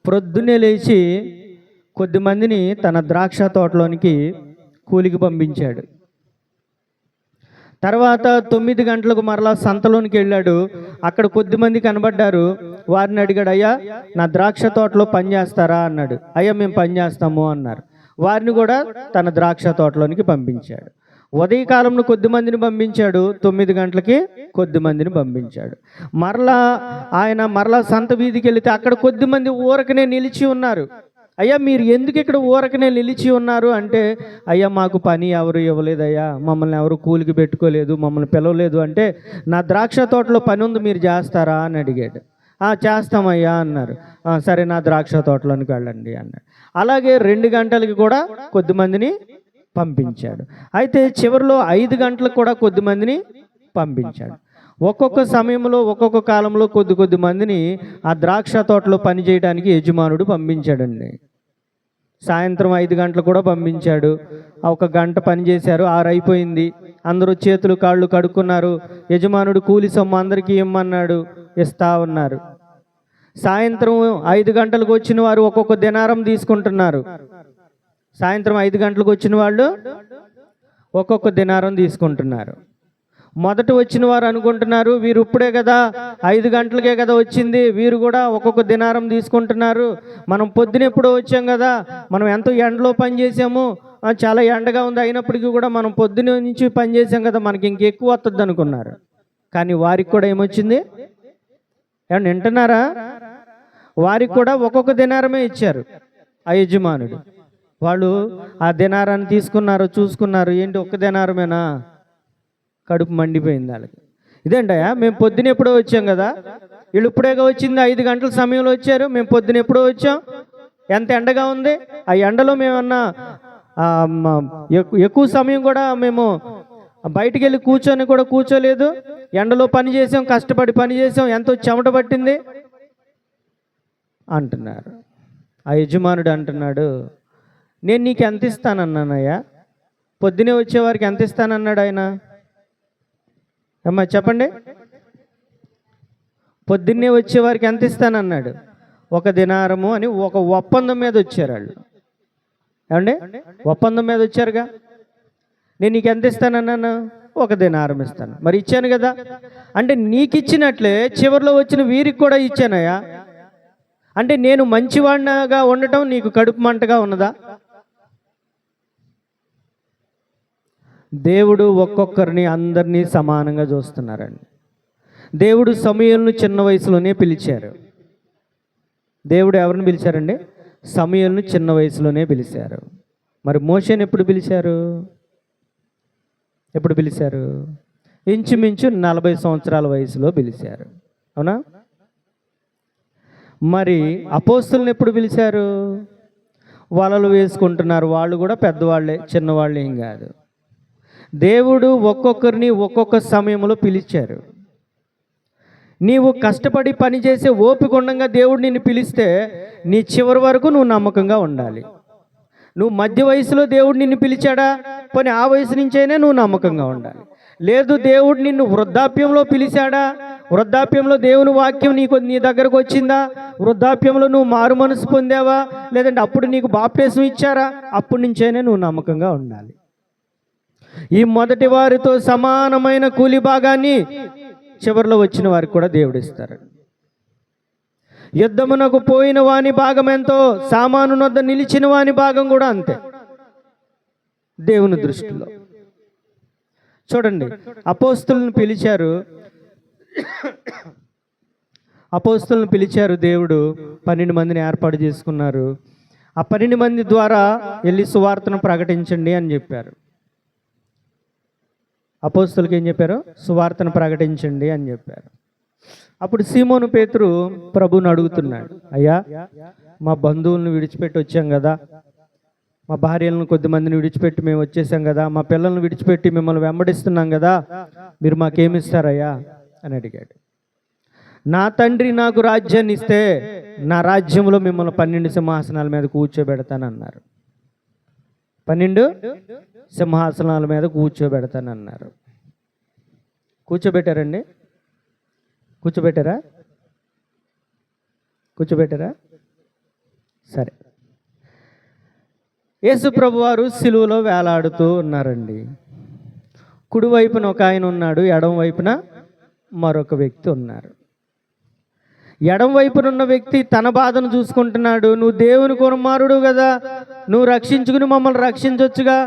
ప్రొద్దునే లేచి కొద్దిమందిని తన ద్రాక్ష తోటలోనికి కూలికి పంపించాడు. తర్వాత 9 గంటలకు మరలా సంతలోనికి వెళ్ళాడు. అక్కడ కొద్దిమంది కనబడ్డారు. వారిని అడిగాడు, అయ్యా నా ద్రాక్ష తోటలో పని చేస్తారా అన్నాడు. అయ్యా మేము పని చేస్తాము అన్నారు. వారిని కూడా తన ద్రాక్ష తోటలోనికి పంపించాడు. ఉదయకాలంలో కొద్దిమందిని పంపించాడు, 9 గంటలకి కొద్దిమందిని పంపించాడు. మరలా సంత వీధికి వెళితే అక్కడ కొద్దిమంది ఊరకనే నిలిచి ఉన్నారు. అయ్యా మీరు ఎందుకు ఇక్కడ ఊరకనే నిలిచి ఉన్నారు అంటే, అయ్యా మాకు పని ఎవరు ఇవ్వలేదయ్యా, మమ్మల్ని ఎవరు కూలికి పెట్టుకోలేదు, మమ్మల్ని పిలవలేదు అంటే, నా ద్రాక్ష తోటలో పని ఉంది మీరు చేస్తారా అని అడిగాడు. చేస్తామయ్యా అన్నారు. సరే నా ద్రాక్ష తోటలోనికి వెళ్ళండి అన్నాడు. అలాగే 2 గంటలకి కూడా కొద్దిమందిని పంపించాడు. అయితే చివరిలో 5 గంటలకు కూడా కొద్దిమందిని పంపించాడు. ఒక్కొక్క సమయంలో ఒక్కొక్క కాలంలో కొద్ది మందిని ఆ ద్రాక్ష తోటలో పని చేయడానికి యజమానుడు పంపించాడండి. సాయంత్రం 5 గంటలకు కూడా పంపించాడు. 1 గంట పని చేశారు, 6 అయిపోయింది. అందరూ చేతులు కాళ్ళు కడుక్కున్నారు. యజమానుడు కూలి సొమ్ము అందరికీ ఇమ్మన్నాడు, ఇస్తా ఉన్నారు. సాయంత్రం 5 గంటలకు వచ్చిన వారు ఒక్కొక్క దినారం తీసుకుంటున్నారు. సాయంత్రం 5 గంటలకు వచ్చిన వాళ్ళు ఒక్కొక్క దినారం తీసుకుంటున్నారు. మొదట వచ్చిన వారు అనుకుంటున్నారు, వీరు ఇప్పుడే కదా 5 గంటలకే కదా వచ్చింది, వీరు కూడా ఒక్కొక్క దినారం తీసుకుంటున్నారు. మనం పొద్దున ఎప్పుడో వచ్చాం కదా, మనం ఎంతో ఎండలో పని చేసాము, చాలా ఎండగా ఉంది, అయినప్పటికీ కూడా మనం పొద్దున నుంచి పని చేసాం కదా, మనకి ఇంకెక్కువ వస్తుంది అనుకున్నారు. కానీ వారికి కూడా ఏమొచ్చింది? ఏమన్నా వింటున్నారా? వారికి కూడా ఒక్కొక్క దినారమే ఇచ్చారు ఆ యజమానుడు. వాళ్ళు ఆ దినారాన్ని తీసుకున్నారు, చూసుకున్నారు, ఏంటి 1 దినారమేనా? కడుపు మండిపోయింది వాళ్ళకి. ఇదేంటయ్యా, మేము పొద్దున ఎప్పుడో వచ్చాం కదా, వీళ్ళు ఇప్పుడేగా వచ్చింది, 5 గంటల సమయంలో వచ్చారు, మేము పొద్దున ఎప్పుడో వచ్చాం, ఎంత ఎండగా ఉంది, ఆ ఎండలో మేమన్నా ఎక్కువ సమయం కూడా మేము బయటికి వెళ్ళి కూర్చోలేదు, ఎండలో పని చేసాం, కష్టపడి పని చేసాం, ఎంతో చెమట పట్టింది అంటున్నారు. ఆ యజమానుడు అంటున్నాడు, నేను నీకు ఎంత ఇస్తానన్నానయ్యా? పొద్దునే వచ్చేవారికి ఎంత ఇస్తానన్నాడు ఆయన? అమ్మా చెప్పండి. పొద్దున్నే వచ్చేవారికి ఎంత ఇస్తానన్నాడు? 1 దినారము అని ఒక ఒప్పందం మీద వచ్చారు వాళ్ళు. ఏమండి, ఒప్పందం మీద వచ్చారుగా. నేను నీకు ఎంత ఇస్తానన్నాను? 1 దినారం ఇస్తాను. మరి ఇచ్చాను కదా. అంటే నీకు ఇచ్చినట్లే చివరిలో వచ్చిన వీరికి కూడా ఇచ్చానయ్యా. అంటే నేను మంచివాడిగా ఉండటం నీకు కడుపు మంటగా ఉన్నదా? దేవుడు ఒక్కొక్కరిని అందరినీ సమానంగా చూస్తున్నారండి. దేవుడు సమూయేలును చిన్న వయసులోనే పిలిచారు. దేవుడు ఎవరిని పిలిచారండి? సమూయేలును చిన్న వయసులోనే పిలిచారు. మరి మోషేని ఎప్పుడు పిలిచారు? ఎప్పుడు పిలిచారు? ఇంచుమించు 40 సంవత్సరాల వయసులో పిలిచారు. అవునా? మరి అపోస్తులను ఎప్పుడు పిలిచారు? వలలు వేసుకుంటున్నారు, వాళ్ళు కూడా పెద్దవాళ్ళే, చిన్నవాళ్ళు ఏం కాదు. దేవుడు ఒక్కొక్కరిని ఒక్కొక్క సమయంలో పిలిచారు. నీవు కష్టపడి పనిచేసే ఓపిక ఉండగా దేవుడు నిన్ను పిలిస్తే నీ చివరి వరకు నువ్వు నమ్మకంగా ఉండాలి. నువ్వు మధ్య వయసులో దేవుడు నిన్ను పిలిచాడా? పోనీ ఆ వయసు నుంచైనా నువ్వు నమ్మకంగా ఉండాలి. లేదు, దేవుడు నిన్ను వృద్ధాప్యంలో పిలిచాడా? వృద్ధాప్యంలో దేవుని వాక్యం నీ దగ్గరకు వచ్చిందా? వృద్ధాప్యంలో నువ్వు మారు మనసు పొందావా? లేదంటే అప్పుడు నీకు బాప్టిజం ఇచ్చారా? అప్పటి నుంచైనా నువ్వు నమ్మకంగా ఉండాలి. ఈ మొదటి వారితో సమానమైన కూలి భాగాన్ని చివరిలో వచ్చిన వారికి కూడా దేవుడు ఇస్తారు. యుద్ధమునకు పోయిన వాని భాగం ఎంతో, సామాను వద్ద నిలిచిన వాని భాగం కూడా అంతే దేవుని దృష్టిలో. చూడండి, అపోస్తులను పిలిచారు దేవుడు. 12 మందిని ఏర్పాటు చేసుకున్నారు. ఆ 12 మంది ద్వారా వెళ్ళి సువార్తను ప్రకటించండి అని చెప్పారు. అపోస్తులకి ఏం చెప్పారు? సువార్తను ప్రకటించండి అని చెప్పారు. అప్పుడు సీమోను పేతురు ప్రభువుని అడుగుతున్నాడు, అయ్యా, మా బంధువులను విడిచిపెట్టి వచ్చాం కదా, మా భార్యలను కొద్దిమందిని విడిచిపెట్టి మేము వచ్చేసాం కదా, మా పిల్లలను విడిచిపెట్టి మిమ్మల్ని వెంబడిస్తున్నాం కదా, మీరు మాకేమిస్తారయ్యా అని అడిగాడు. నా తండ్రి నాకు రాజ్యాన్ని ఇస్తే నా రాజ్యంలో మిమ్మల్ని 12 సింహాసనాల మీద కూర్చోబెడతానన్నారు. 12 సింహాసనాల మీద కూర్చోబెడతానన్నారు. కూర్చోబెట్టారండి? కూర్చోబెట్టారా? సరే. యేసు ప్రభు వారు సిలువలో వేలాడుతూ ఉన్నారండి. కుడివైపున ఒక ఆయన ఉన్నాడు, ఎడమ వైపున మరొక వ్యక్తి ఉన్నారు. ఎడమ వైపున ఉన్న వ్యక్తి తన బాధను చూసుకుంటున్నాడు. నువ్వు దేవుని కుమారుడు కదా, నువ్వు రక్షించుకుని మమ్మల్ని రక్షించవచ్చుగా,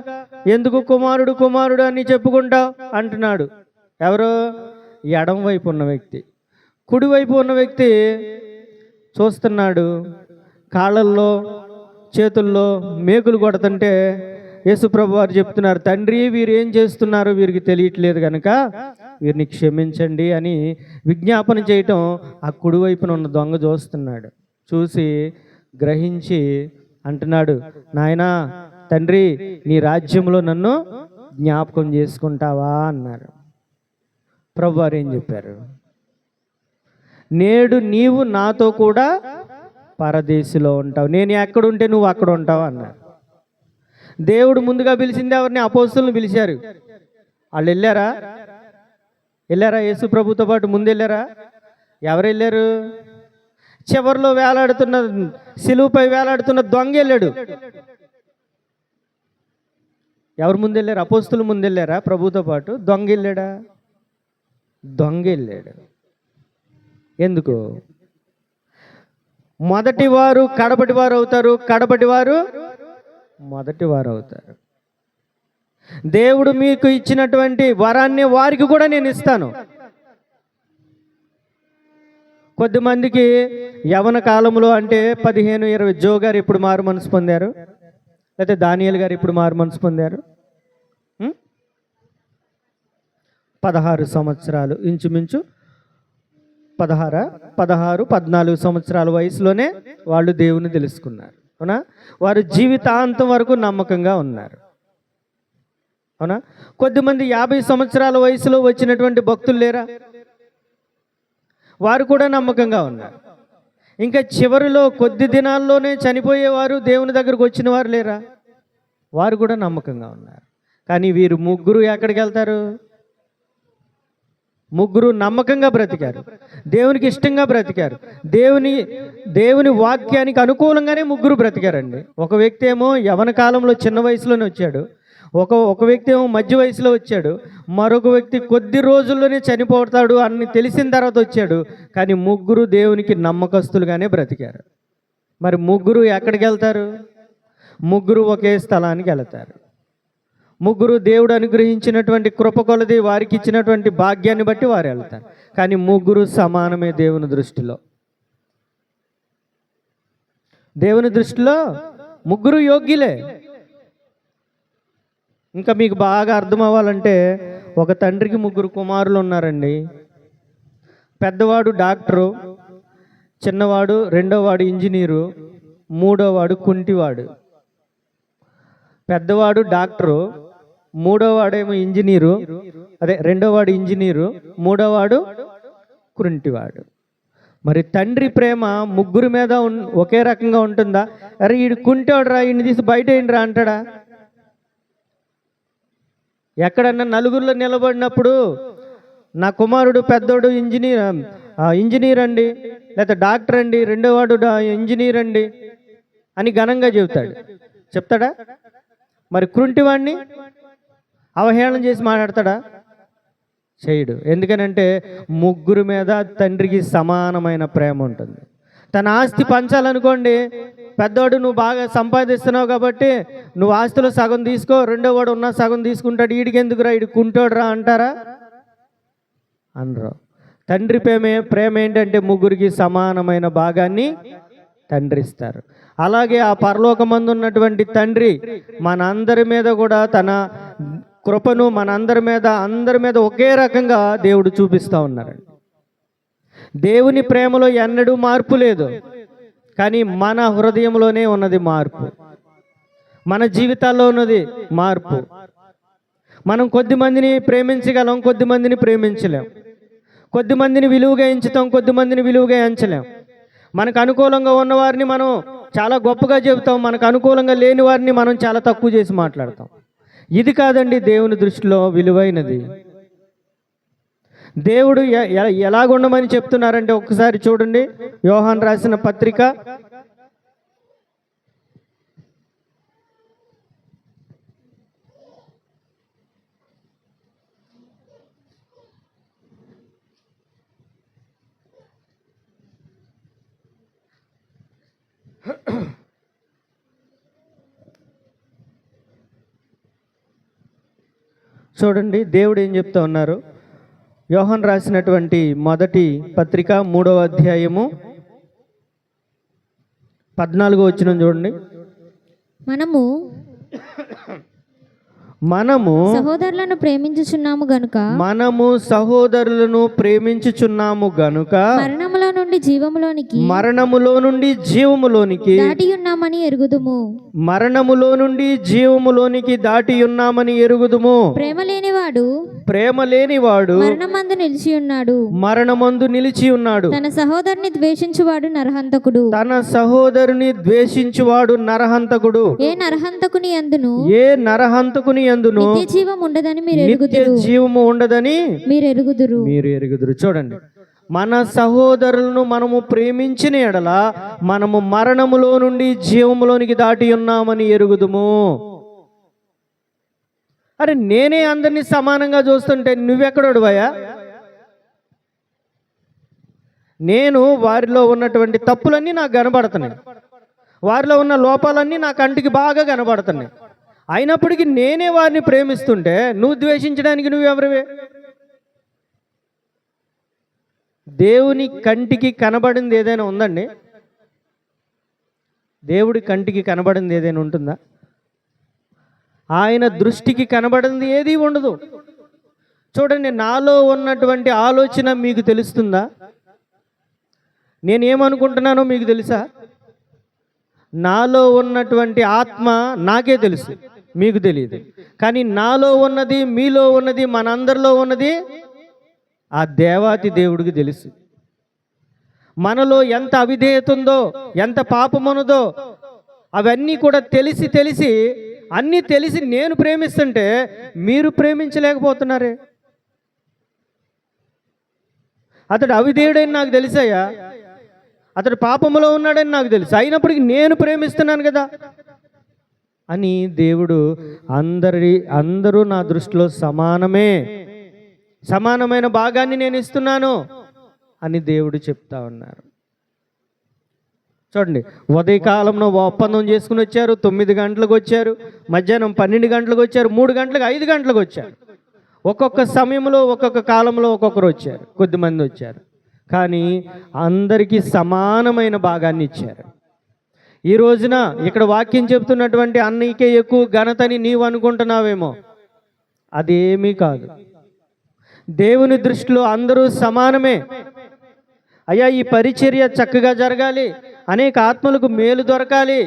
ఎందుకు కుమారుడు అని చెప్పుకుంటావు అంటున్నాడు. ఎవరు? ఎడమ వైపు ఉన్న వ్యక్తి. కుడివైపు ఉన్న వ్యక్తి చూస్తున్నాడు. కాళ్ళల్లో చేతుల్లో మేకులు కొడుతుంటే యేసుప్రభు వారు చెప్తున్నారు, తండ్రి వీరు ఏం చేస్తున్నారో వీరికి తెలియట్లేదు కనుక వీరిని క్షమించండి అని విజ్ఞాపన చేయటం ఆ కుడివైపున ఉన్న దొంగ చూస్తున్నాడు. చూసి గ్రహించి అంటున్నాడు, నాయనా తండ్రి, నీ రాజ్యంలో నన్ను జ్ఞాపకం చేసుకుంటావా అన్నారు. ప్రభు వారు ఏం చెప్పారు? నేడు నీవు నాతో కూడా పరదేశిలో ఉంటావు, నేను ఎక్కడుంటే నువ్వు అక్కడ ఉంటావు అన్నారు. దేవుడు ముందుగా పిలిచింది ఎవరిని? అపోస్తులను పిలిచారు. వాళ్ళు వెళ్ళారా? యేసు ప్రభుతో పాటు ముందు వెళ్ళారా? ఎవరు వెళ్ళారు? చివరిలో వేలాడుతున్న, సిలువుపై వేలాడుతున్న దొంగ వెళ్ళాడు. ఎవరు ముందు వెళ్ళారు? అపోస్తులు ముందు వెళ్ళారా ప్రభుతో పాటు? దొంగ వెళ్ళాడా? దొంగ వెళ్ళాడు. ఎందుకు? మొదటి వారు కడపటి వారు అవుతారు, కడపటి వారు మొదటి వారు అవుతారు. దేవుడు మీకు ఇచ్చినటువంటి వరాన్ని వారికి కూడా నేను ఇస్తాను. కొద్దిమందికి యవన కాలంలో అంటే 15-20, జో గారు ఇప్పుడు మారు మనసు పొందారు, లేకపోతే దానియేలు గారు ఇప్పుడు మారు మనసు పొందారు. 16 సంవత్సరాలు, ఇంచుమించు 16-14 సంవత్సరాల వయసులోనే వాళ్ళు దేవుని తెలుసుకున్నారు. అవునా? వారు జీవితాంతం వరకు నమ్మకంగా ఉన్నారు. అవునా? కొద్దిమంది 50 సంవత్సరాల వయసులో వచ్చినటువంటి భక్తులు లేరా? వారు కూడా నమ్మకంగా ఉన్నారు. ఇంకా చివరిలో కొద్ది దినాల్లోనే చనిపోయేవారు దేవుని దగ్గరకు వచ్చిన వారు లేరా? వారు కూడా నమ్మకంగా ఉన్నారు. కానీ వీరు ముగ్గురు ఎక్కడికి వెళ్తారు? ముగ్గురు నమ్మకంగా బ్రతికారు, దేవునికి ఇష్టంగా బ్రతికారు, దేవుని వాక్యానికి అనుకూలంగానే ముగ్గురు బ్రతికారండి. ఒక వ్యక్తి ఏమో యవన కాలంలో చిన్న వయసులోనే వచ్చాడు, ఒక వ్యక్తి ఏమో మధ్య వయసులో వచ్చాడు, మరొక వ్యక్తి కొద్ది రోజుల్లోనే చనిపోతాడు అని తెలిసిన తర్వాత వచ్చాడు. కానీ ముగ్గురు దేవునికి నమ్మకస్తులుగానే బ్రతికారు. మరి ముగ్గురు ఎక్కడికి వెళ్తారు? ముగ్గురు ఒకే స్థలానికి వెళ్తారు. ముగ్గురు దేవుడు అనుగ్రహించినటువంటి కృప కొలది వారికి ఇచ్చినటువంటి భాగ్యాన్ని బట్టి వారు వెళ్తారు. కానీ ముగ్గురు సమానమే దేవుని దృష్టిలో. దేవుని దృష్టిలో ముగ్గురు యోగ్యులే. ఇంకా మీకు బాగా అర్థం అవ్వాలంటే, ఒక తండ్రికి ముగ్గురు కుమారులు ఉన్నారండి. పెద్దవాడు డాక్టరు, చిన్నవాడు రెండోవాడు ఇంజనీరు, మూడోవాడు కుంటివాడు. పెద్దవాడు డాక్టరు, మూడోవాడేమో ఇంజనీరు, రెండోవాడు ఇంజనీరు, మూడోవాడు కుంటివాడు. మరి తండ్రి ప్రేమ ముగ్గురు మీద ఒకే రకంగా ఉంటుందా? అరే ఈడు కుంటాడు రా, ఈయన్ని తీసి బయట ఏంట్రా అంటాడా? ఎక్కడన్నా నలుగురిలో నిలబడినప్పుడు నా కుమారుడు పెద్దోడు ఇంజనీర్ అండి, లేకపోతే డాక్టర్ అండి, రెండోవాడు ఇంజనీర్ అండి అని ఘనంగా చెప్తాడా? మరి కుంటివాడిని అవహేళన చేసి మాట్లాడతాడా? చేయడు. ఎందుకనంటే ముగ్గురు మీద తండ్రికి సమానమైన ప్రేమ ఉంటుంది. తన ఆస్తి పంచాలనుకోండి, పెద్దవాడు నువ్వు బాగా సంపాదిస్తున్నావు కాబట్టి నువ్వు ఆస్తిలో సగం తీసుకో, రెండో వాడు ఉన్న సగం తీసుకుంటాడు, వీడికి ఎందుకురా, వీడికి కుంటోడురా అంటారా? అనరు. తండ్రి ప్రేమ ఏంటంటే ముగ్గురికి సమానమైన భాగాన్ని తండ్రి ఇస్తారు. అలాగే ఆ పరలోకమందు ఉన్నటువంటి తండ్రి మనందరి మీద కూడా తన కృపను అందరి మీద ఒకే రకంగా దేవుడు చూపిస్తూ ఉన్నారు. దేవుని ప్రేమలో ఎన్నడూ మార్పు లేదు. కానీ మన హృదయంలోనే ఉన్నది మార్పు, మన జీవితాల్లో ఉన్నది మార్పు. మనం కొద్ది మందిని ప్రేమించగలం, కొద్ది మందిని ప్రేమించలేం. కొద్ది మందిని విలువగా ఎంచుతాం, కొద్ది మందిని విలువగా ఎంచలేం. మనకు అనుకూలంగా ఉన్నవారిని మనం చాలా గొప్పగా చెబుతాం, మనకు అనుకూలంగా లేని వారిని మనం చాలా తక్కువ చేసి మాట్లాడతాం. ఇది కాదండి దేవుని దృష్టిలో విలువైనది. దేవుడు ఎలాగుండమని చెప్తున్నారంటే ఒక్కసారి చూడండి, యోహాను రాసిన పత్రిక 'చూడండి దేవుడు ఏం చెప్తా ఉన్నారు. యోహాను రాసినటువంటి మొదటి పత్రిక 3వ అధ్యాయము 14వ వచనం చూడండి. మనము సహోదరులను ప్రేమించుచున్నాము గనుక మరణములో నుండి జీవములోనికి దాటి ఉన్నామని ఎరుగుదుము. ప్రేమ లేనివాడు మరణమందు నిలిచి ఉన్నాడు. తన సహోదరుని ద్వేషించువాడు నరహంతకుడు. ఏ నరహంతకుని యందును నిత్య జీవము ఉండదని మీరు ఎరుగుదురు. చూడండి, మన సహోదరులను మనము ప్రేమించిన ఎడల మనము మరణములో నుండి జీవములోనికి దాటి ఉన్నామని ఎరుగుదుము. అరే నేనే అందరినీ సమానంగా చూస్తుంటే నువ్వెక్కడోడువయ్యా? నేను వారిలో ఉన్నటువంటి తప్పులన్నీ నాకు కనబడుతున్నాయి, వారిలో ఉన్న లోపాలన్నీ నా కంటికి బాగా కనబడుతున్నాయి. అయినప్పటికీ నేనే వారిని ప్రేమిస్తుంటే నువ్వు ద్వేషించడానికి నువ్వెవరివే? దేవుని కంటికి కనబడింది ఏదైనా ఉందండి? దేవుడి కంటికి కనబడింది ఏదైనా ఉంటుందా? ఆయన దృష్టికి కనబడింది ఏది ఉండదు. చూడండి, నాలో ఉన్నటువంటి ఆలోచన మీకు తెలుస్తుందా? నేనేమనుకుంటున్నానో మీకు తెలుసా? నాలో ఉన్నటువంటి ఆత్మ నాకే తెలుసు, మీకు తెలియదు. కానీ నాలో ఉన్నది, మీలో ఉన్నది, మనందరిలో ఉన్నది ఆ దేవాతి దేవుడికి తెలుసు. మనలో ఎంత అవిధేయత ఉందో, ఎంత పాపమున్నదో అవన్నీ కూడా తెలిసి అన్నీ తెలిసి నేను ప్రేమిస్తుంటే మీరు ప్రేమించలేకపోతున్నారే. అతడు అవిధేయుడని నాకు తెలుసయ్యా, అతడు పాపములో ఉన్నాడని నాకు తెలుసు, అయినప్పటికీ నేను ప్రేమిస్తున్నాను కదా అని దేవుడు అందరూ నా దృష్టిలో సమానమైన భాగాన్ని నేను ఇస్తున్నాను అని దేవుడు చెప్తా ఉన్నారు. చూడండి, ఉదయకాలంలో ఒప్పందం చేసుకుని వచ్చారు, 9 గంటలకు వచ్చారు, మధ్యాహ్నం 12 గంటలకు వచ్చారు, 3 గంటలకు 5 గంటలకు వచ్చారు. ఒక్కొక్క సమయంలో ఒక్కొక్క కాలంలో ఒక్కొక్కరు వచ్చారు, కొద్దిమంది వచ్చారు. కానీ అందరికీ సమానమైన భాగాన్ని ఇచ్చారు. ఈ రోజున ఇక్కడ వాక్యం చెప్తున్నటువంటి అన్నయ్యకే ఎక్కువ ఘనతని నీవు అనుకుంటున్నావేమో, అదేమీ కాదు. దేవుని దృష్టిలో అందరూ సమానమే. అయ్యా, ఈ పరిచర్య చక్కగా జరగాలి, అనేక ఆత్మలకు మేలు దొరకాలి,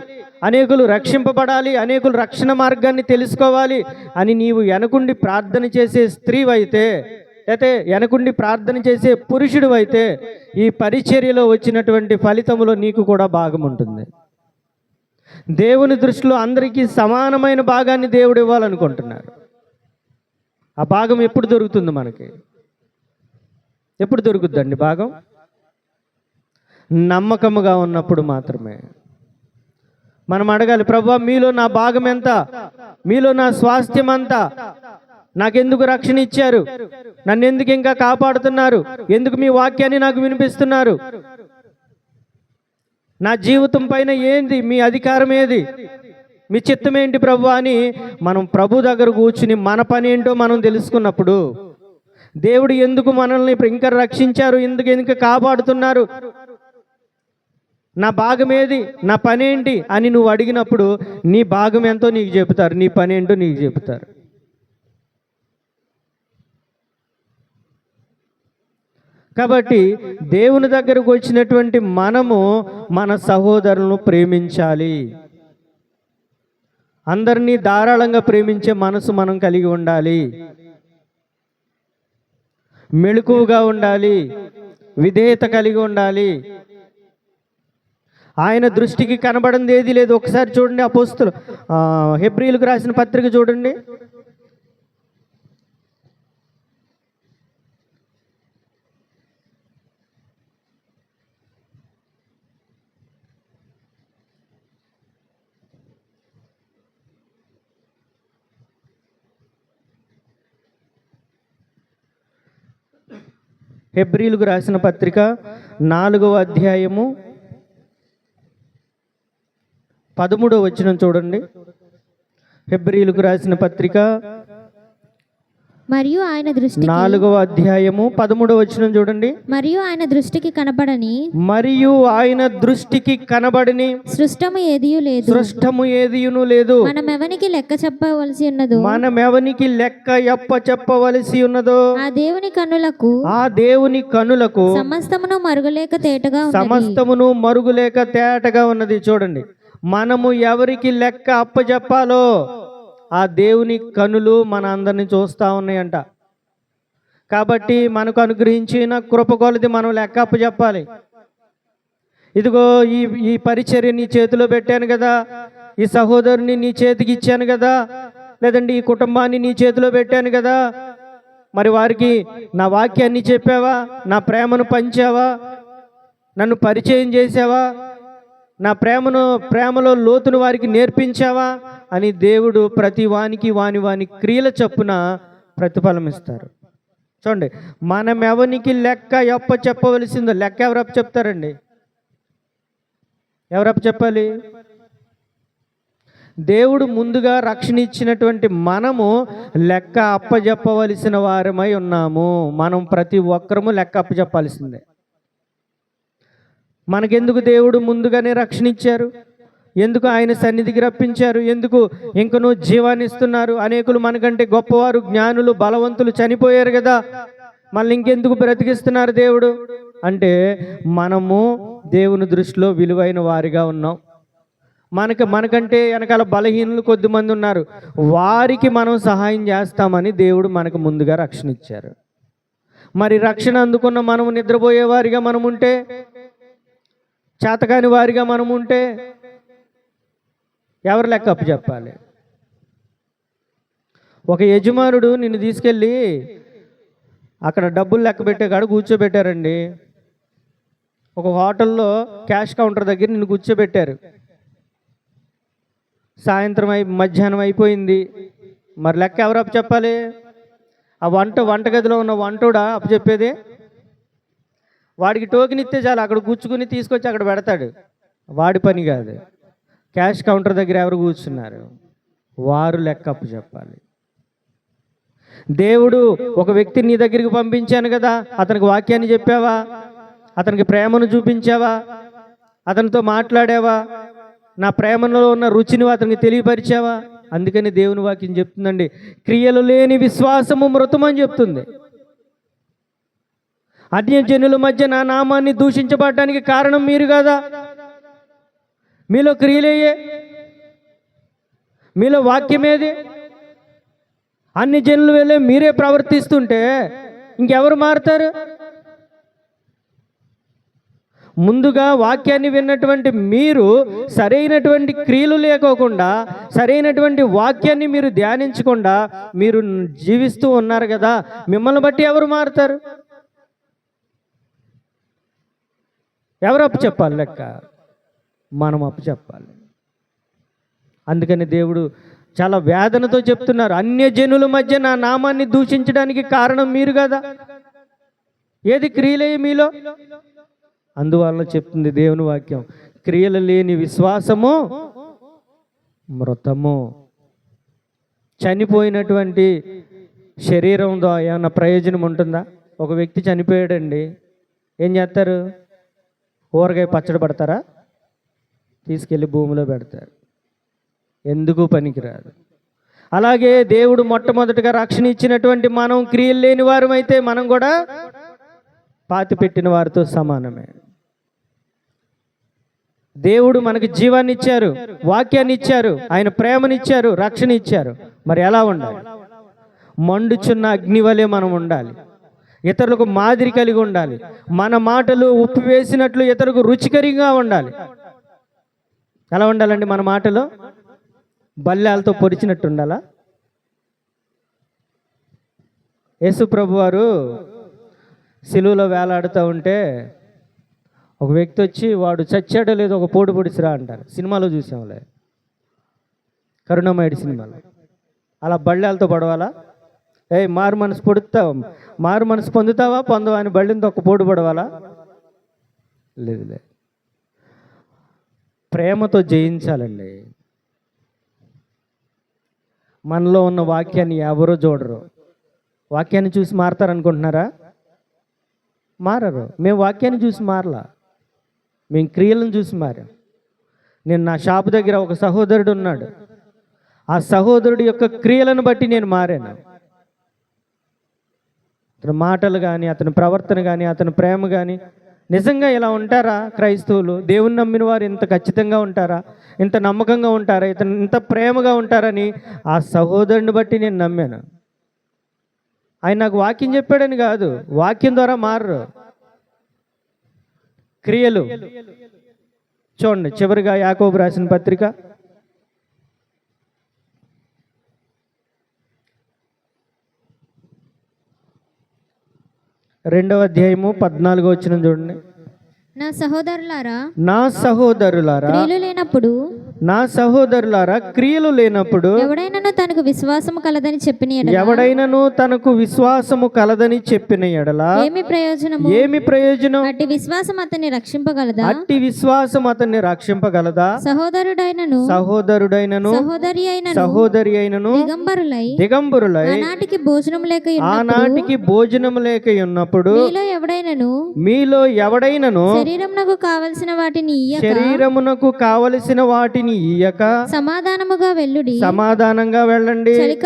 అనేకులు రక్షింపబడాలి, అనేకులు రక్షణ మార్గాన్ని తెలుసుకోవాలి అని నీవు వెనకుండి ప్రార్థన చేసే స్త్రీవైతే, అయితే వెనకుండి ప్రార్థన చేసే పురుషుడు అయితే, ఈ పరిచర్యలో వచ్చినటువంటి ఫలితములో నీకు కూడా భాగం ఉంటుంది. దేవుని దృష్టిలో అందరికీ సమానమైన భాగాన్ని దేవుడు ఇవ్వాలనుకుంటున్నారు. ఆ భాగం ఎప్పుడు దొరుకుతుంది మనకి? ఎప్పుడు దొరుకుద్దండి భాగం? నమ్మకముగా ఉన్నప్పుడు మాత్రమే. మనం అడగాలి, ప్రభువా మీలో నా భాగం ఎంత, మీలో నా స్వాస్థ్యం అంతా, నాకెందుకు రక్షణ ఇచ్చారు, నన్ను ఎందుకు ఇంకా కాపాడుతున్నారు, ఎందుకు మీ వాక్యాన్ని నాకు వినిపిస్తున్నారు, నా జీవితం పైన ఏంది మీ అధికారం, ఏది మీ చిత్తం ఏంటి ప్రభువా అని మనం ప్రభు దగ్గర కూర్చుని మన పని ఏంటో మనం తెలుసుకున్నప్పుడు, దేవుడు ఎందుకు మనల్ని ఇంకా రక్షించారు, ఎందుకు కాపాడుతున్నారు, నా భాగం ఏది, నా పని ఏంటి అని నువ్వు అడిగినప్పుడు నీ భాగం ఎంతో నీకు చెబుతారు, నీ పని ఏంటో నీకు చెబుతారు. కాబట్టి దేవుని దగ్గరకు వచ్చినటువంటి మనము మన సహోదరులను ప్రేమించాలి. అందరినీ ధారాళంగా ప్రేమించే మనసు మనం కలిగి ఉండాలి. మెళుకువగా ఉండాలి, విధేయత కలిగి ఉండాలి. ఆయన దృష్టికి కనబడింది ఏది లేదు. ఒకసారి చూడండి, అపోస్తలు హెబ్రీయులకు రాసిన పత్రిక చూడండి. హెబ్రీయులకు రాసిన పత్రిక 4వ అధ్యాయము 13వ వచనం చూడండి. హెబ్రీయులకు రాసిన పత్రిక మరియు ఆయన దృష్టికి 4వ అధ్యాయము 13వ వచనం చూడండి. మరియు ఆయన దృష్టికి కనబడని, మరియు ఆయన దృష్టికి కనబడని సృష్టము ఏదియు లేదు, సృష్టము ఏదియును లేదు. మనమెవనికి లెక్క చెప్పవలసి ఉన్నదో, మనమెవనికి లెక్క చెప్పవలసి ఉన్నదో, ఆ దేవుని కన్నులకు సమస్తమును మరుగులేక తేటగా ఉన్నది. సమస్తమును మరుగులేక తేటగా ఉన్నది. చూడండి, మనము ఎవరికి లెక్క అప్పచెప్పాలో ఆ దేవుని కనులు మన అందరిని చూస్తూ ఉన్నాయంట. కాబట్టి మనకు అనుగ్రహించిన కృప కొలది మనం లెక్క అప్పచెప్పాలి. ఇదిగో ఈ పరిచర్య నీ చేతిలో పెట్టాను కదా, ఈ సహోదరుని నీ చేతికి ఇచ్చాను కదా, లేదంటే ఈ కుటుంబాన్ని నీ చేతిలో పెట్టాను కదా, మరి వారికి నా వాక్యాన్ని చెప్పావా, నా ప్రేమను పంచావా, నన్ను పరిచయం చేసావా, నా ప్రేమలో లోతును వారికి నేర్పించావా అని దేవుడు ప్రతి వానికి వాని క్రియల చొప్పున ప్రతిఫలం ఇస్తారు. చూడండి, మనం ఎవరికి లెక్క చెప్పవలసిందో, లెక్క ఎవరప్ప చెప్తారండి? ఎవరప్ప చెప్పాలి? దేవుడు ముందుగా రక్షణ ఇచ్చినటువంటి మనము లెక్క అప్పచెప్పవలసిన వారమై ఉన్నాము. మనం ప్రతి ఒక్కరము లెక్క అప్పచెప్పాల్సిందే. మనకెందుకు దేవుడు ముందుగానే రక్షణ ఇచ్చారు, ఎందుకు ఆయన సన్నిధికి రప్పించారు, ఎందుకు ఇంకనూ జీవాన్ని ఇస్తున్నారు? అనేకులు మనకంటే గొప్పవారు, జ్ఞానులు, బలవంతులు చనిపోయారు కదా, మళ్ళీ ఇంకెందుకు బ్రతికిస్తున్నారు దేవుడు అంటే, మనము దేవుని దృష్టిలో విలువైన వారిగా ఉన్నాం. మనకంటే వెనకాల బలహీనులు కొద్దిమంది ఉన్నారు, వారికి మనం సహాయం చేస్తామని దేవుడు మనకు ముందుగా రక్షణ ఇచ్చారు. మరి రక్షణ అందుకున్న మనము నిద్రపోయేవారిగా మనం ఉంటే, చేతకాని వారిగా మనం ఉంటే ఎవరు లెక్క అప్పు చెప్పాలి? ఒక యజమానుడు నిన్ను తీసుకెళ్ళి అక్కడ డబ్బులు లెక్క పెట్టే కాడ కూర్చోబెట్టారండి. ఒక హోటల్లో క్యాష్ కౌంటర్ దగ్గర నిన్ను కూర్చోబెట్టారు. సాయంత్రం మధ్యాహ్నం అయిపోయింది. మరి లెక్క ఎవరు అప్పు చెప్పాలి? ఆ వంటగదిలో ఉన్న వంటోడా అప్పు చెప్పేది? వాడికి టోకెన్ ఇస్తే చాలు, అక్కడ కూర్చుకుని తీసుకొచ్చి అక్కడ పెడతాడు. వాడి పని కాదు. క్యాష్ కౌంటర్ దగ్గర ఎవరు కూర్చున్నారు? వారు లెక్కప్పు చెప్పాలి. దేవుడు ఒక వ్యక్తిని నీ దగ్గరికి పంపించాను కదా, అతనికి వాక్యాన్ని చెప్పావా? అతనికి ప్రేమను చూపించావా? అతనితో మాట్లాడావా? నా ప్రేమలో ఉన్న రుచిని అతనికి తెలియపరిచావా? అందుకని దేవుని వాక్యం చెప్తుందండి, క్రియలు లేని విశ్వాసము మృతమని చెప్తుంది. అన్యజనుల మధ్య నా నామాన్ని దూషించబడటానికి కారణం మీరు కదా. మీలో క్రియలేయే, మీలో వాక్యమేది? అన్ని జనులు వెళ్ళే మీరే ప్రవర్తిస్తుంటే ఇంకెవరు మారుతారు? ముందుగా వాక్యాన్ని విన్నటువంటి మీరు సరైనటువంటి క్రియలు లేకోకుండా, సరైనటువంటి వాక్యాన్ని మీరు ధ్యానించకుండా మీరు జీవిస్తూ ఉన్నారు కదా, మిమ్మల్ని బట్టి ఎవరు మారుతారు? ఎవరు అప్పు చెప్పాలి లెక్క? మనం అప్పు చెప్పాలి. అందుకని దేవుడు చాలా వేదనతో చెప్తున్నారు, అన్యజనుల మధ్య నా నామాన్ని దూషించడానికి కారణం మీరు కదా. ఏది క్రియలే మీలో? అందువల్ల చెప్తుంది దేవుని వాక్యం, క్రియలు లేని విశ్వాసము మృతము. చనిపోయినటువంటి శరీరంతో ఏమన్నా ప్రయోజనం ఉంటుందా? ఒక వ్యక్తి చనిపోయాడండి, ఏం చేస్తారు? ఊరగాయ పచ్చడి పడతారా? తీసుకెళ్ళి భూమిలో పెడతారు. ఎందుకు పనికిరాదు. అలాగే దేవుడు మొట్టమొదటిగా రక్షణ ఇచ్చినటువంటి మనం క్రియలు లేని వారమైతే మనం కూడా పాతి పెట్టిన వారితో సమానమే. దేవుడు మనకి జీవాన్ని ఇచ్చారు, వాక్యాన్ని ఇచ్చారు, ఆయన ప్రేమనిచ్చారు, రక్షణ ఇచ్చారు. మరి ఎలా ఉండాలి? మండుచున్న అగ్ని వలె మనం ఉండాలి. ఇతరులకు మాదిరి కలిగి ఉండాలి. మన మాటలు ఉప్పు వేసినట్లు ఇతరులకు రుచికరంగా ఉండాలి. ఎలా ఉండాలండి మన మాటలు? బల్లాలతో పొడిచినట్టు ఉండాలా? యేసు ప్రభు వారు సిలువలో వేలాడుతూ ఉంటే ఒక వ్యక్తి వచ్చి, వాడు చచ్చాడో లేదో ఒక పోటు పొడిసిరా అంటారు. సినిమాలో చూసాంలే, కరుణామయుడి సినిమాలో. అలా బళ్ళాలతో పడవాలా? మారు మనసు పొడుతావా? మారు మనసు పొందుతావా పొందవా అని బళ్ళింతో ఒక పోటు పడవాలా? లేదు. ప్రేమతో జయించాలండి. మనలో ఉన్న వాక్యాన్ని ఎవరో చూడరు. వాక్యాన్ని చూసి మారతారనుకుంటున్నారా? మారరు. మేము వాక్యాన్ని చూసి మారలా, మేము క్రియలను చూసి మారాం. నేను నా షాపు దగ్గర ఒక సహోదరుడు ఉన్నాడు, ఆ సహోదరుడి యొక్క క్రియలను బట్టి నేను మారాను. అతని మాటలు కానీ, అతని ప్రవర్తన కానీ, అతని ప్రేమ కానీ. నిజంగా ఇలా ఉంటారా క్రైస్తవులు? దేవుని నమ్మిన వారు ఇంత ఖచ్చితంగా ఉంటారా? ఇంత నమ్మకంగా ఉంటారా? ఇంత ప్రేమగా ఉంటారని ఆ సహోదరుని బట్టి నేను నమ్మాను. ఆయన నాకు వాక్యం చెప్పాడని కాదు, వాక్యం ద్వారా మారరు. క్రియలు చూడండి. చివరిగా యాకోబు రాసిన పత్రిక 2వ అధ్యాయము 14వ వచనం చూడండి. నా సహోదరులారా, నా సహోదరులారా, క్రియలు లేనప్పుడు, నా సహోదరులారా, క్రియలు లేనప్పుడు ఎవడైనను తనకు విశ్వాసము కలదని చెప్పిన ఎడల, ఎవడైనను తనకు విశ్వాసము కలదని చెప్పిన ఎడల ఏమి ప్రయోజనము? ఏమి ప్రయోజనం? అట్టి విశ్వాసం అతన్ని రక్షింపగలదా? అట్టి విశ్వాసం అతన్ని రక్షింపగలదా? సహోదరుడైనను సహోదరి అయినను దిగంబరులై ఆనాటికి భోజనం లేక ఉన్నప్పుడు మీలో ఎవడైనను శరీరమునకు కావలసిన వాటిని ఇయ్యక సమాధానంగా వెళ్ళండి, చలి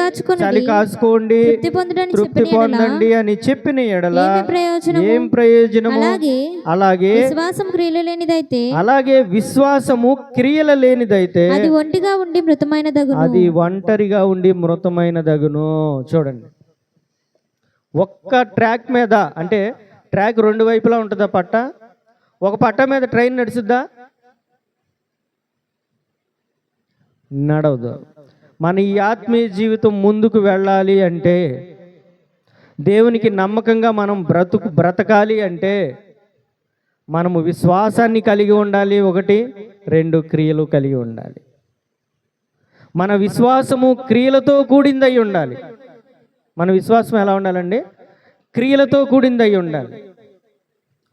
కాచుకోండి, తృప్తి పొందండి అని చెప్పిన ఎడల ఏం ప్రయోజనము? అలాగే విశ్వాసము క్రియల లేనిదైతే అది ఒంటరిగా ఉండి మృతమైనదగును. చూడండి, ఒక్క ట్రాక్ మీద, అంటే ట్రాక్ రెండు వైపులా ఉంటుందా పట్ట? ఒక పట్ట మీద ట్రైన్ నడుచుద్దా? నడవదు. మన ఈ ఆత్మీయ జీవితం ముందుకు వెళ్ళాలి అంటే, దేవునికి నమ్మకంగా మనం బ్రతకాలి అంటే మనము విశ్వాసాన్ని కలిగి ఉండాలి. 1, 2 క్రియలు కలిగి ఉండాలి. మన విశ్వాసము క్రియలతో కూడిందై ఉండాలి. మన విశ్వాసం ఎలా ఉండాలండి? క్రియలతో కూడిందై ఉండాలి.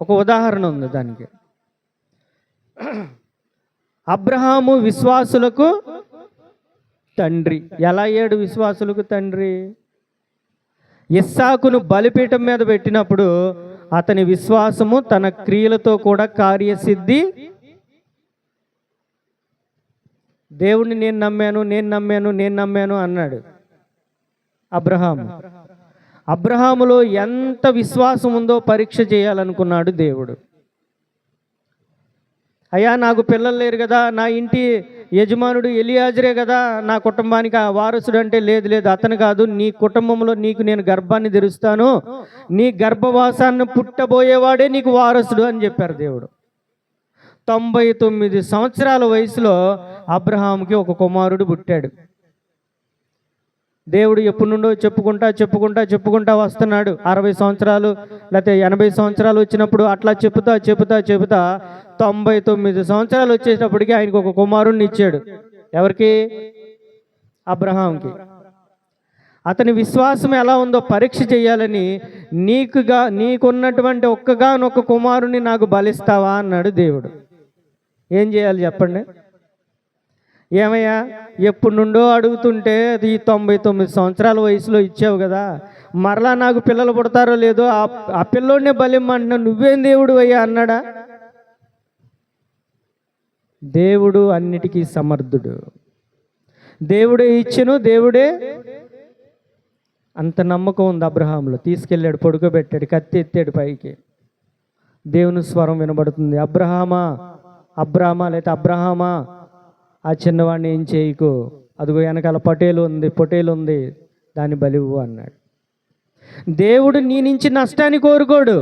ఒక ఉదాహరణ ఉంది దానికి. అబ్రహాము విశ్వాసులకు తండ్రి. ఎలా అయ్యాడు విశ్వాసులకు తండ్రి? ఇస్సాకును బలిపీఠం మీద పెట్టినప్పుడు అతని విశ్వాసము తన క్రియలతో కూడా కార్యసిద్ధి. దేవుణ్ణి నేను నమ్మాను అన్నాడు అబ్రహాములో ఎంత విశ్వాసం ఉందో పరీక్ష చేయాలనుకున్నాడు దేవుడు. అయ్యా, నాకు పిల్లలు లేరు కదా, నా ఇంటి యజమానుడు ఎలియాజరే కదా నా కుటుంబానికి ఆ వారసుడు అంటే, లేదు అతను కాదు, నీ కుటుంబంలో నీకు నేను గర్భాన్ని తెరుస్తాను, నీ గర్భవాసాన్ని పుట్టబోయేవాడే నీకు వారసుడు అని చెప్పారు దేవుడు. 99 సంవత్సరాల వయసులో అబ్రహాముకి ఒక కుమారుడు పుట్టాడు. దేవుడు ఎప్పటి నుండో చెప్పుకుంటా వస్తున్నాడు. 60 సంవత్సరాలు లేకపోతే 80 సంవత్సరాలు వచ్చినప్పుడు అట్లా చెప్పుతా 99 సంవత్సరాలు వచ్చేటప్పటికి ఆయనకు ఒక కుమారుణ్ణి ఇచ్చాడు. ఎవరికి? అబ్రహాంకి. అతని విశ్వాసం ఎలా ఉందో పరీక్ష చేయాలని, నీకున్నటువంటి ఒక్కగానొక్క కుమారుని నాకు బలిస్తావా అన్నాడు దేవుడు. ఏం చేయాలి చెప్పండి? ఏమయ్యా, ఎప్పుడు నుండో అడుగుతుంటే ఈ 99 సంవత్సరాల వయసులో ఇచ్చావు కదా, మరలా నాకు పిల్లలు పుడతారో లేదో, ఆ పిల్లోడినే బలిమ్మంటున్నా, నువ్వేం దేవుడు అయ్యా అన్నాడా? దేవుడు అన్నిటికీ సమర్థుడు. దేవుడే ఇచ్చెను, దేవుడే. అంత నమ్మకం ఉంది అబ్రహాంలో. తీసుకెళ్ళాడు, పడుకోబెట్టాడు, కత్తి ఎత్తాడు పైకి. దేవుని స్వరం వినబడుతుంది, అబ్రహామా లేకపోతే అబ్రహామా, ఆ చిన్నవాడిని ఏం చేయకు, అదిగో వెనకాల పొటేలు ఉంది, దాన్ని బలివ్వు అన్నాడు. దేవుడు నీ నుంచి నష్టాన్ని కోరుకోడు,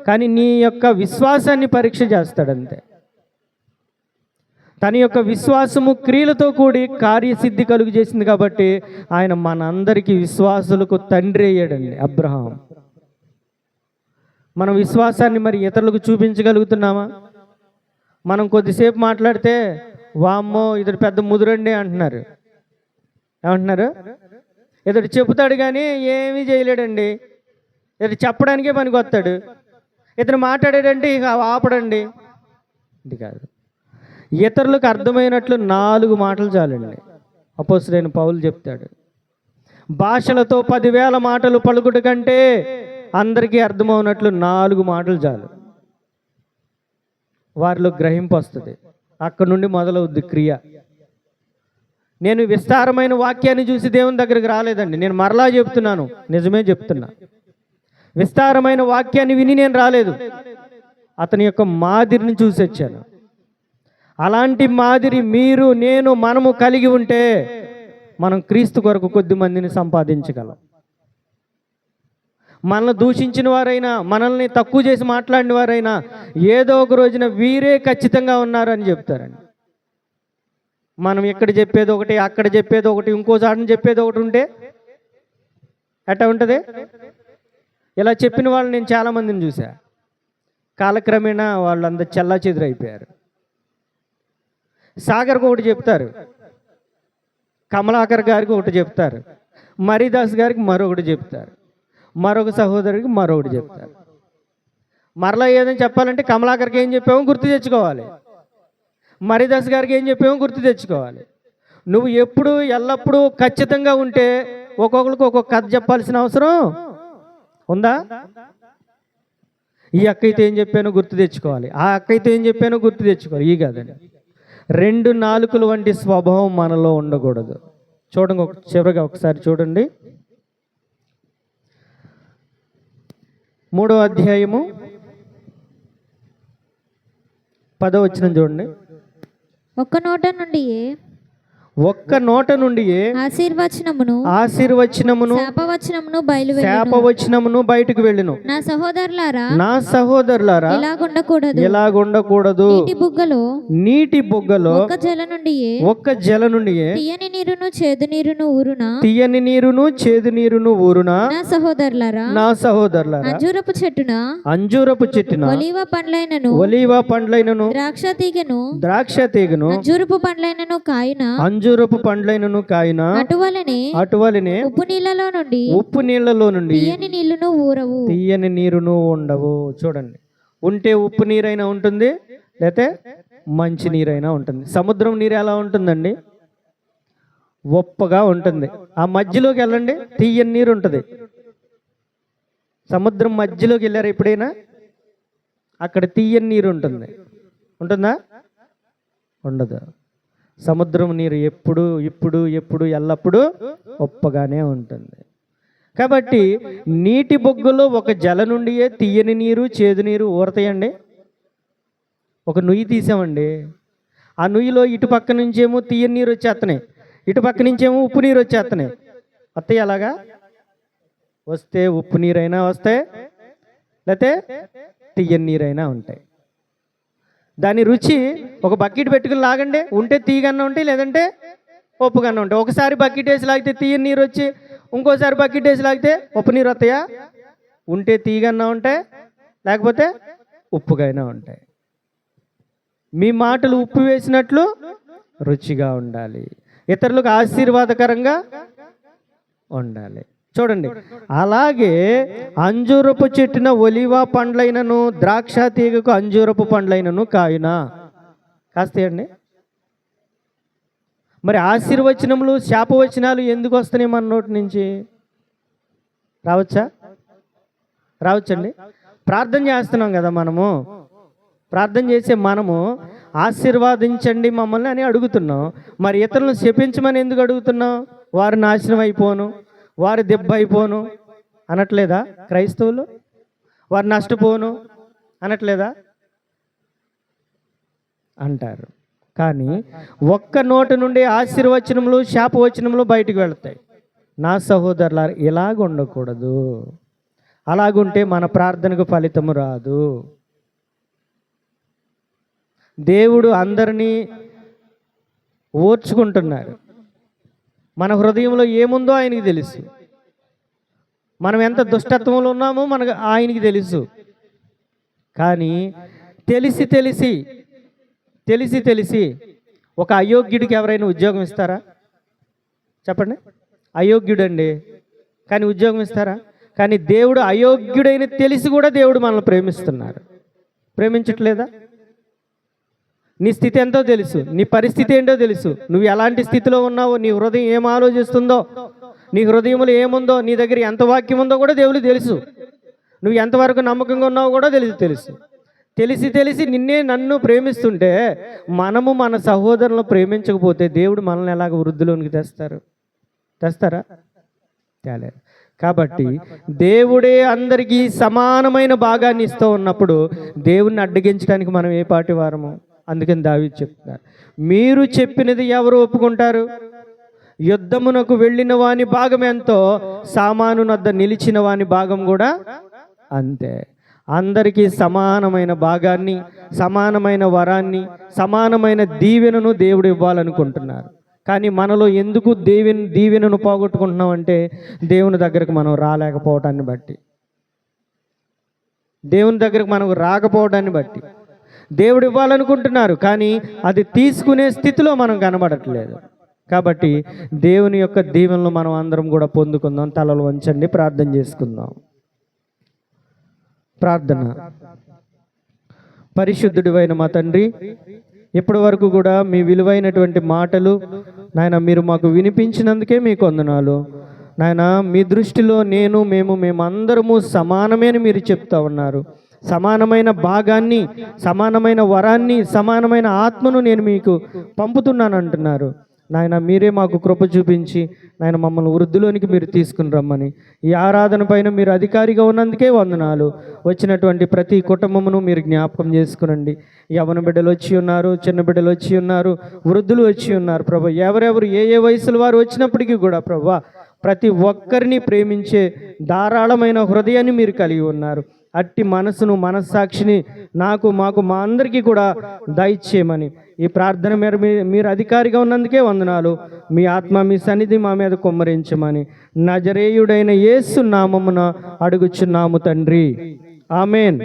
కానీ నీ యొక్క విశ్వాసాన్ని పరీక్ష చేస్తాడంతే. తన యొక్క విశ్వాసము క్రియలతో కూడి కార్యసిద్ధి కలుగు చేసింది కాబట్టి ఆయన మనందరికీ విశ్వాసులకు తండ్రి అయ్యాడండి అబ్రహాం. మన విశ్వాసాన్ని మరి ఇతరులకు చూపించగలుగుతున్నామా? మనం కొద్దిసేపు మాట్లాడితే వామ్మో ఇతడు పెద్ద ముదురండి అంటున్నారు. ఏమంటున్నారు? ఇతడు చెబుతాడు కానీ ఏమీ చేయలేడండి, ఇతడు చెప్పడానికే పనికొస్తాడు, ఇతను మాట్లాడాడంటే ఇక ఆపడండి. ఇది కాదు. ఇతరులకు అర్థమైనట్లు 4 మాటలు చాలండి. అపోస్తలుడైన పౌలు చెప్తాడు, భాషలతో 10,000 మాటలు పలుకుట కంటే అందరికీ అర్థమవునట్లు 4 మాటలు చాలు. వారిలో గ్రహింపు వస్తుంది, అక్కడి నుండి మొదలవుద్ది క్రియ. నేను విస్తారమైన వాక్యాన్ని చూసి దేవుని దగ్గరికి రాలేదండి, నేను మరలా చెప్తున్నాను, నిజమే చెప్తున్నా. విస్తారమైన వాక్యాన్ని విని నేను రాలేదు, అతని యొక్క మాదిరిని చూసి వచ్చాను. అలాంటి మాదిరి మీరు నేను మనము కలిగి ఉంటే మనం క్రీస్తు కొరకు కొద్ది మందిని సంపాదించగలం. మనల్ని దూషించిన వారైనా, మనల్ని తక్కువ చేసి మాట్లాడిన వారైనా ఏదో ఒక రోజున వీరే ఖచ్చితంగా ఉన్నారని చెప్తారండి. మనం ఇక్కడ చెప్పేది ఒకటి, అక్కడ చెప్పేది ఒకటి, ఇంకో చాటుని చెప్పేది ఒకటి ఉంటే ఎట్లా ఉంటుంది? ఇలా చెప్పిన వాళ్ళు నేను చాలామందిని చూసా. కాలక్రమేణా వాళ్ళందరూ చెల్లా చెదురైపోయారు. సాగర్కి ఒకటి చెప్తారు, కమలాకర్ గారికి ఒకటి చెప్తారు, మరిదాస్ గారికి మరొకటి చెప్తారు, మరొక సహోదరుడికి మరొకటి చెప్తారు. మరలా ఏదని చెప్పాలంటే కమలాకర్కి ఏం చెప్పామో గుర్తు తెచ్చుకోవాలి, మరిదాస్ గారికి ఏం చెప్పామో గుర్తు తెచ్చుకోవాలి. నువ్వు ఎప్పుడు ఎల్లప్పుడూ ఖచ్చితంగా ఉంటే ఒక్కొక్కరికి ఒక్కొక్క కథ చెప్పాల్సిన అవసరం ఉందా? ఈ అక్కయితే ఏం చెప్పానో గుర్తు తెచ్చుకోవాలి, ఆ అక్కయితే ఏం చెప్పానో గుర్తు తెచ్చుకోవాలి. ఈ కాదండి, 2 నాలుకలు వంటి స్వభావం మనలో ఉండకూడదు. చూడండి, చివరిగా ఒకసారి చూడండి, 3వ అధ్యాయము 10వ వచనం చూడండి. ఒక్క నోట నుండి ఆశీర్వచనమును శాపవచనమును బయటకు వెళ్ళును. నా సహోదరులారా ఇలాగుండకూడదు. నీటి బుగ్గలో ఒక్క జల నుండి తీయని నీరును చేదు నీరును ఊరునా. నా సహోదరులారా అంజూరపు చెట్టున ఒలీవ పండ్లైనను ద్రాక్ష తీగను అంజూరపు పండ్లైనను కాయన అటువలనే ఉప్పు నీళ్లలో నుండి తీయని నీరును ఉండవు. చూడండి, ఉంటే ఉప్పు నీరైనా ఉంటుంది, లేతే మంచి నీరైనా ఉంటుంది. సముద్రం నీరు ఎలా ఉంటుందండి? ఉప్పగా ఉంటుంది. ఆ మధ్యలోకి వెళ్ళండి, తీయని నీరు ఉంటుంది. సముద్రం మధ్యలోకి వెళ్ళారు ఎప్పుడైనా? అక్కడ తీయని నీరు ఉంటుంది. ఉంటుందా? ఉండదు. సముద్రం నీరు ఎప్పుడు ఎల్లప్పుడూ ఉప్పగానే ఉంటుంది. కాబట్టి నీటి బొగ్గులో ఒక జల నుండియే తీయని నీరు, చేదు నీరు ఊరతాయండి. ఒక నుయ్యి తీసామండి, ఆ నుయ్యిలో ఇటు పక్క నుంచేమో తీయని నీరు వచ్చేస్తున్నాయి, ఇటు పక్క నుంచేమో ఉప్పు నీరు వచ్చేస్తున్నాయి. వస్తాయి అలాగా? వస్తే ఉప్పు నీరైనా వస్తాయి, లేకపోతే తీయని నీరైనా ఉంటాయి. దాని రుచి ఒక బకెట్ పెట్టుకుని లాగండి, ఉంటే తీయగన్నా ఉంటాయి, లేదంటే ఉప్పుగన్నా ఉంటాయి. ఒకసారి బకెట్ వేసి లాగితే తీయని నీరు వచ్చి, ఇంకోసారి బకెట్ వేసి లాగితే ఉప్పు నీరు వస్తాయా? ఉంటే తీయగన్నా ఉంటాయి, లేకపోతే ఉప్పుగైనా ఉంటాయి. మీ మాటలు ఉప్పు వేసినట్లు రుచిగా ఉండాలి, ఇతరులకు ఆశీర్వాదకరంగా ఉండాలి. చూడండి, అలాగే అంజూరపు చెట్టున ఒలివ పండ్లైనను, ద్రాక్ష తీగకు అంజూరపు పండ్లైనను కాయునా? కాస్తాయండి. మరి ఆశీర్వచనములు, శాపవచనాలు ఎందుకు వస్తున్నాయి మన నోటి నుంచి? రావచ్చండి. ప్రార్థన చేస్తున్నాం కదా మనము, ప్రార్థన చేసే మనము ఆశీర్వాదించండి మమ్మల్ని అని అడుగుతున్నాం. మరి ఇతరులను శపించమని ఎందుకు అడుగుతున్నాం? వారు నాశనం అయిపోను, వారు దెబ్బ అయిపోను అనట్లేదా క్రైస్తవులు? వారు నష్టపోను అనట్లేదా? అంటారు. కానీ ఒక్క నోటి నుండి ఆశీర్వచనములు, శాపవచనములు బయటికి వెళతాయి. నా సహోదరులారా, ఇలాగ ఉండకూడదు. అలాగుంటే మన ప్రార్థనకు ఫలితము రాదు. దేవుడు అందరినీ ఓర్చుకుంటున్నారు. మన హృదయంలో ఏముందో ఆయనకి తెలుసు. మనం ఎంత దుష్టత్వంలో ఉన్నామో మనకు ఆయనకి తెలుసు. కానీ తెలిసి ఒక అయోగ్యుడికి ఎవరైనా ఉద్యోగం ఇస్తారా? చెప్పండి. అయోగ్యుడండి, కానీ ఉద్యోగం ఇస్తారా? కానీ దేవుడు అయోగ్యుడైన తెలిసి కూడా దేవుడు మనల్ని ప్రేమిస్తున్నారు. ప్రేమించట్లేదా? నీ స్థితి ఎంతో తెలుసు, నీ పరిస్థితి ఏంటో తెలుసు, నువ్వు ఎలాంటి స్థితిలో ఉన్నావో, నీ హృదయం ఏం ఆలోచిస్తుందో, నీ హృదయంలో ఏముందో, నీ దగ్గర ఎంత వాక్యం ఉందో కూడా దేవుడికి తెలుసు. నువ్వు ఎంతవరకు నమ్మకంగా ఉన్నావో కూడా తెలుసు. తెలిసి నన్ను ప్రేమిస్తుంటే మనము మన సహోదరులను ప్రేమించకపోతే దేవుడు మనల్ని ఎలాగ వృద్ధిలోనికి తెస్తారా? తేలేరు. కాబట్టి దేవుడే అందరికీ సమానమైన భాగాన్ని ఇస్తూ ఉన్నప్పుడు దేవుణ్ణి అడ్డగించడానికి మనం ఏ పాటి వారము? అందుకని దావీదు చెప్తున్నారు, మీరు చెప్పినది ఎవరు ఒప్పుకుంటారు? యుద్ధమునకు వెళ్ళిన వాని భాగం ఎంతో, సామాను వద్ద నిలిచిన వాని భాగం కూడా అంతే. అందరికీ సమానమైన భాగాన్ని, సమానమైన వరాన్ని, సమానమైన దీవెనను దేవుడు ఇవ్వాలనుకుంటున్నారు. కానీ మనలో ఎందుకు దీవెనను పోగొట్టుకుంటున్నాం అంటే దేవుని దగ్గరకు మనం రాలేకపోవటాన్ని బట్టి, దేవుని దగ్గరకు మనకు రాకపోవడాన్ని బట్టి. దేవుడు ఇవ్వాలనుకుంటున్నారు, కానీ అది తీసుకునే స్థితిలో మనం కనబడట్లేదు. కాబట్టి దేవుని యొక్క దీవెనలు మనం అందరం కూడా పొందుకుందాం. తలలు వంచండి, ప్రార్థన చేసుకుందాం. ప్రార్థన. పరిశుద్ధుడివైన మా తండ్రి, ఇప్పటి వరకు కూడా మీ విలువైనటువంటి మాటలు నాయన మీరు మాకు వినిపించినందుకే మీకు వందనాలు. నాయన మీ దృష్టిలో మేమందరము సమానమే అని మీరు చెప్తా ఉన్నారు. సమానమైన భాగాన్ని, సమానమైన వరాన్ని, సమానమైన ఆత్మను నేను మీకు పంపుతున్నాను అంటున్నారు. నాయన మీరే మాకు కృప చూపించి నాయన మమ్మల్ని వృద్ధిలోనికి మీరు తీసుకుని రమ్మని, ఈ ఆరాధన పైన మీరు అధికారిగా ఉన్నందుకే వందనాలు. వచ్చినటువంటి ప్రతి కుటుంబమును మీరు జ్ఞాపకం చేసుకునండి. యవ్వన బిడ్డలు వచ్చి ఉన్నారు, చిన్న బిడ్డలు వచ్చి ఉన్నారు, వృద్ధులు వచ్చి ఉన్నారు ప్రభు. ఎవరెవరు ఏ వయసుల వారు వచ్చినప్పటికీ కూడా ప్రభు, ప్రతి ఒక్కరిని ప్రేమించే ధారాళమైన హృదయాన్ని మీరు కలిగి ఉన్నారు. అట్టి మనసును, మనస్సాక్షిని మాకు మా అందరికీ కూడా దయచేయమని ఈ ప్రార్థన మీరు అధికారిగా ఉన్నందుకే వందనాలు. మీ ఆత్మ, మీ సన్నిధి మా మీద కుమ్మరించమని నజరేయుడైన యేసు నామమున అడుగుచున్నాము తండ్రి. ఆమేన్.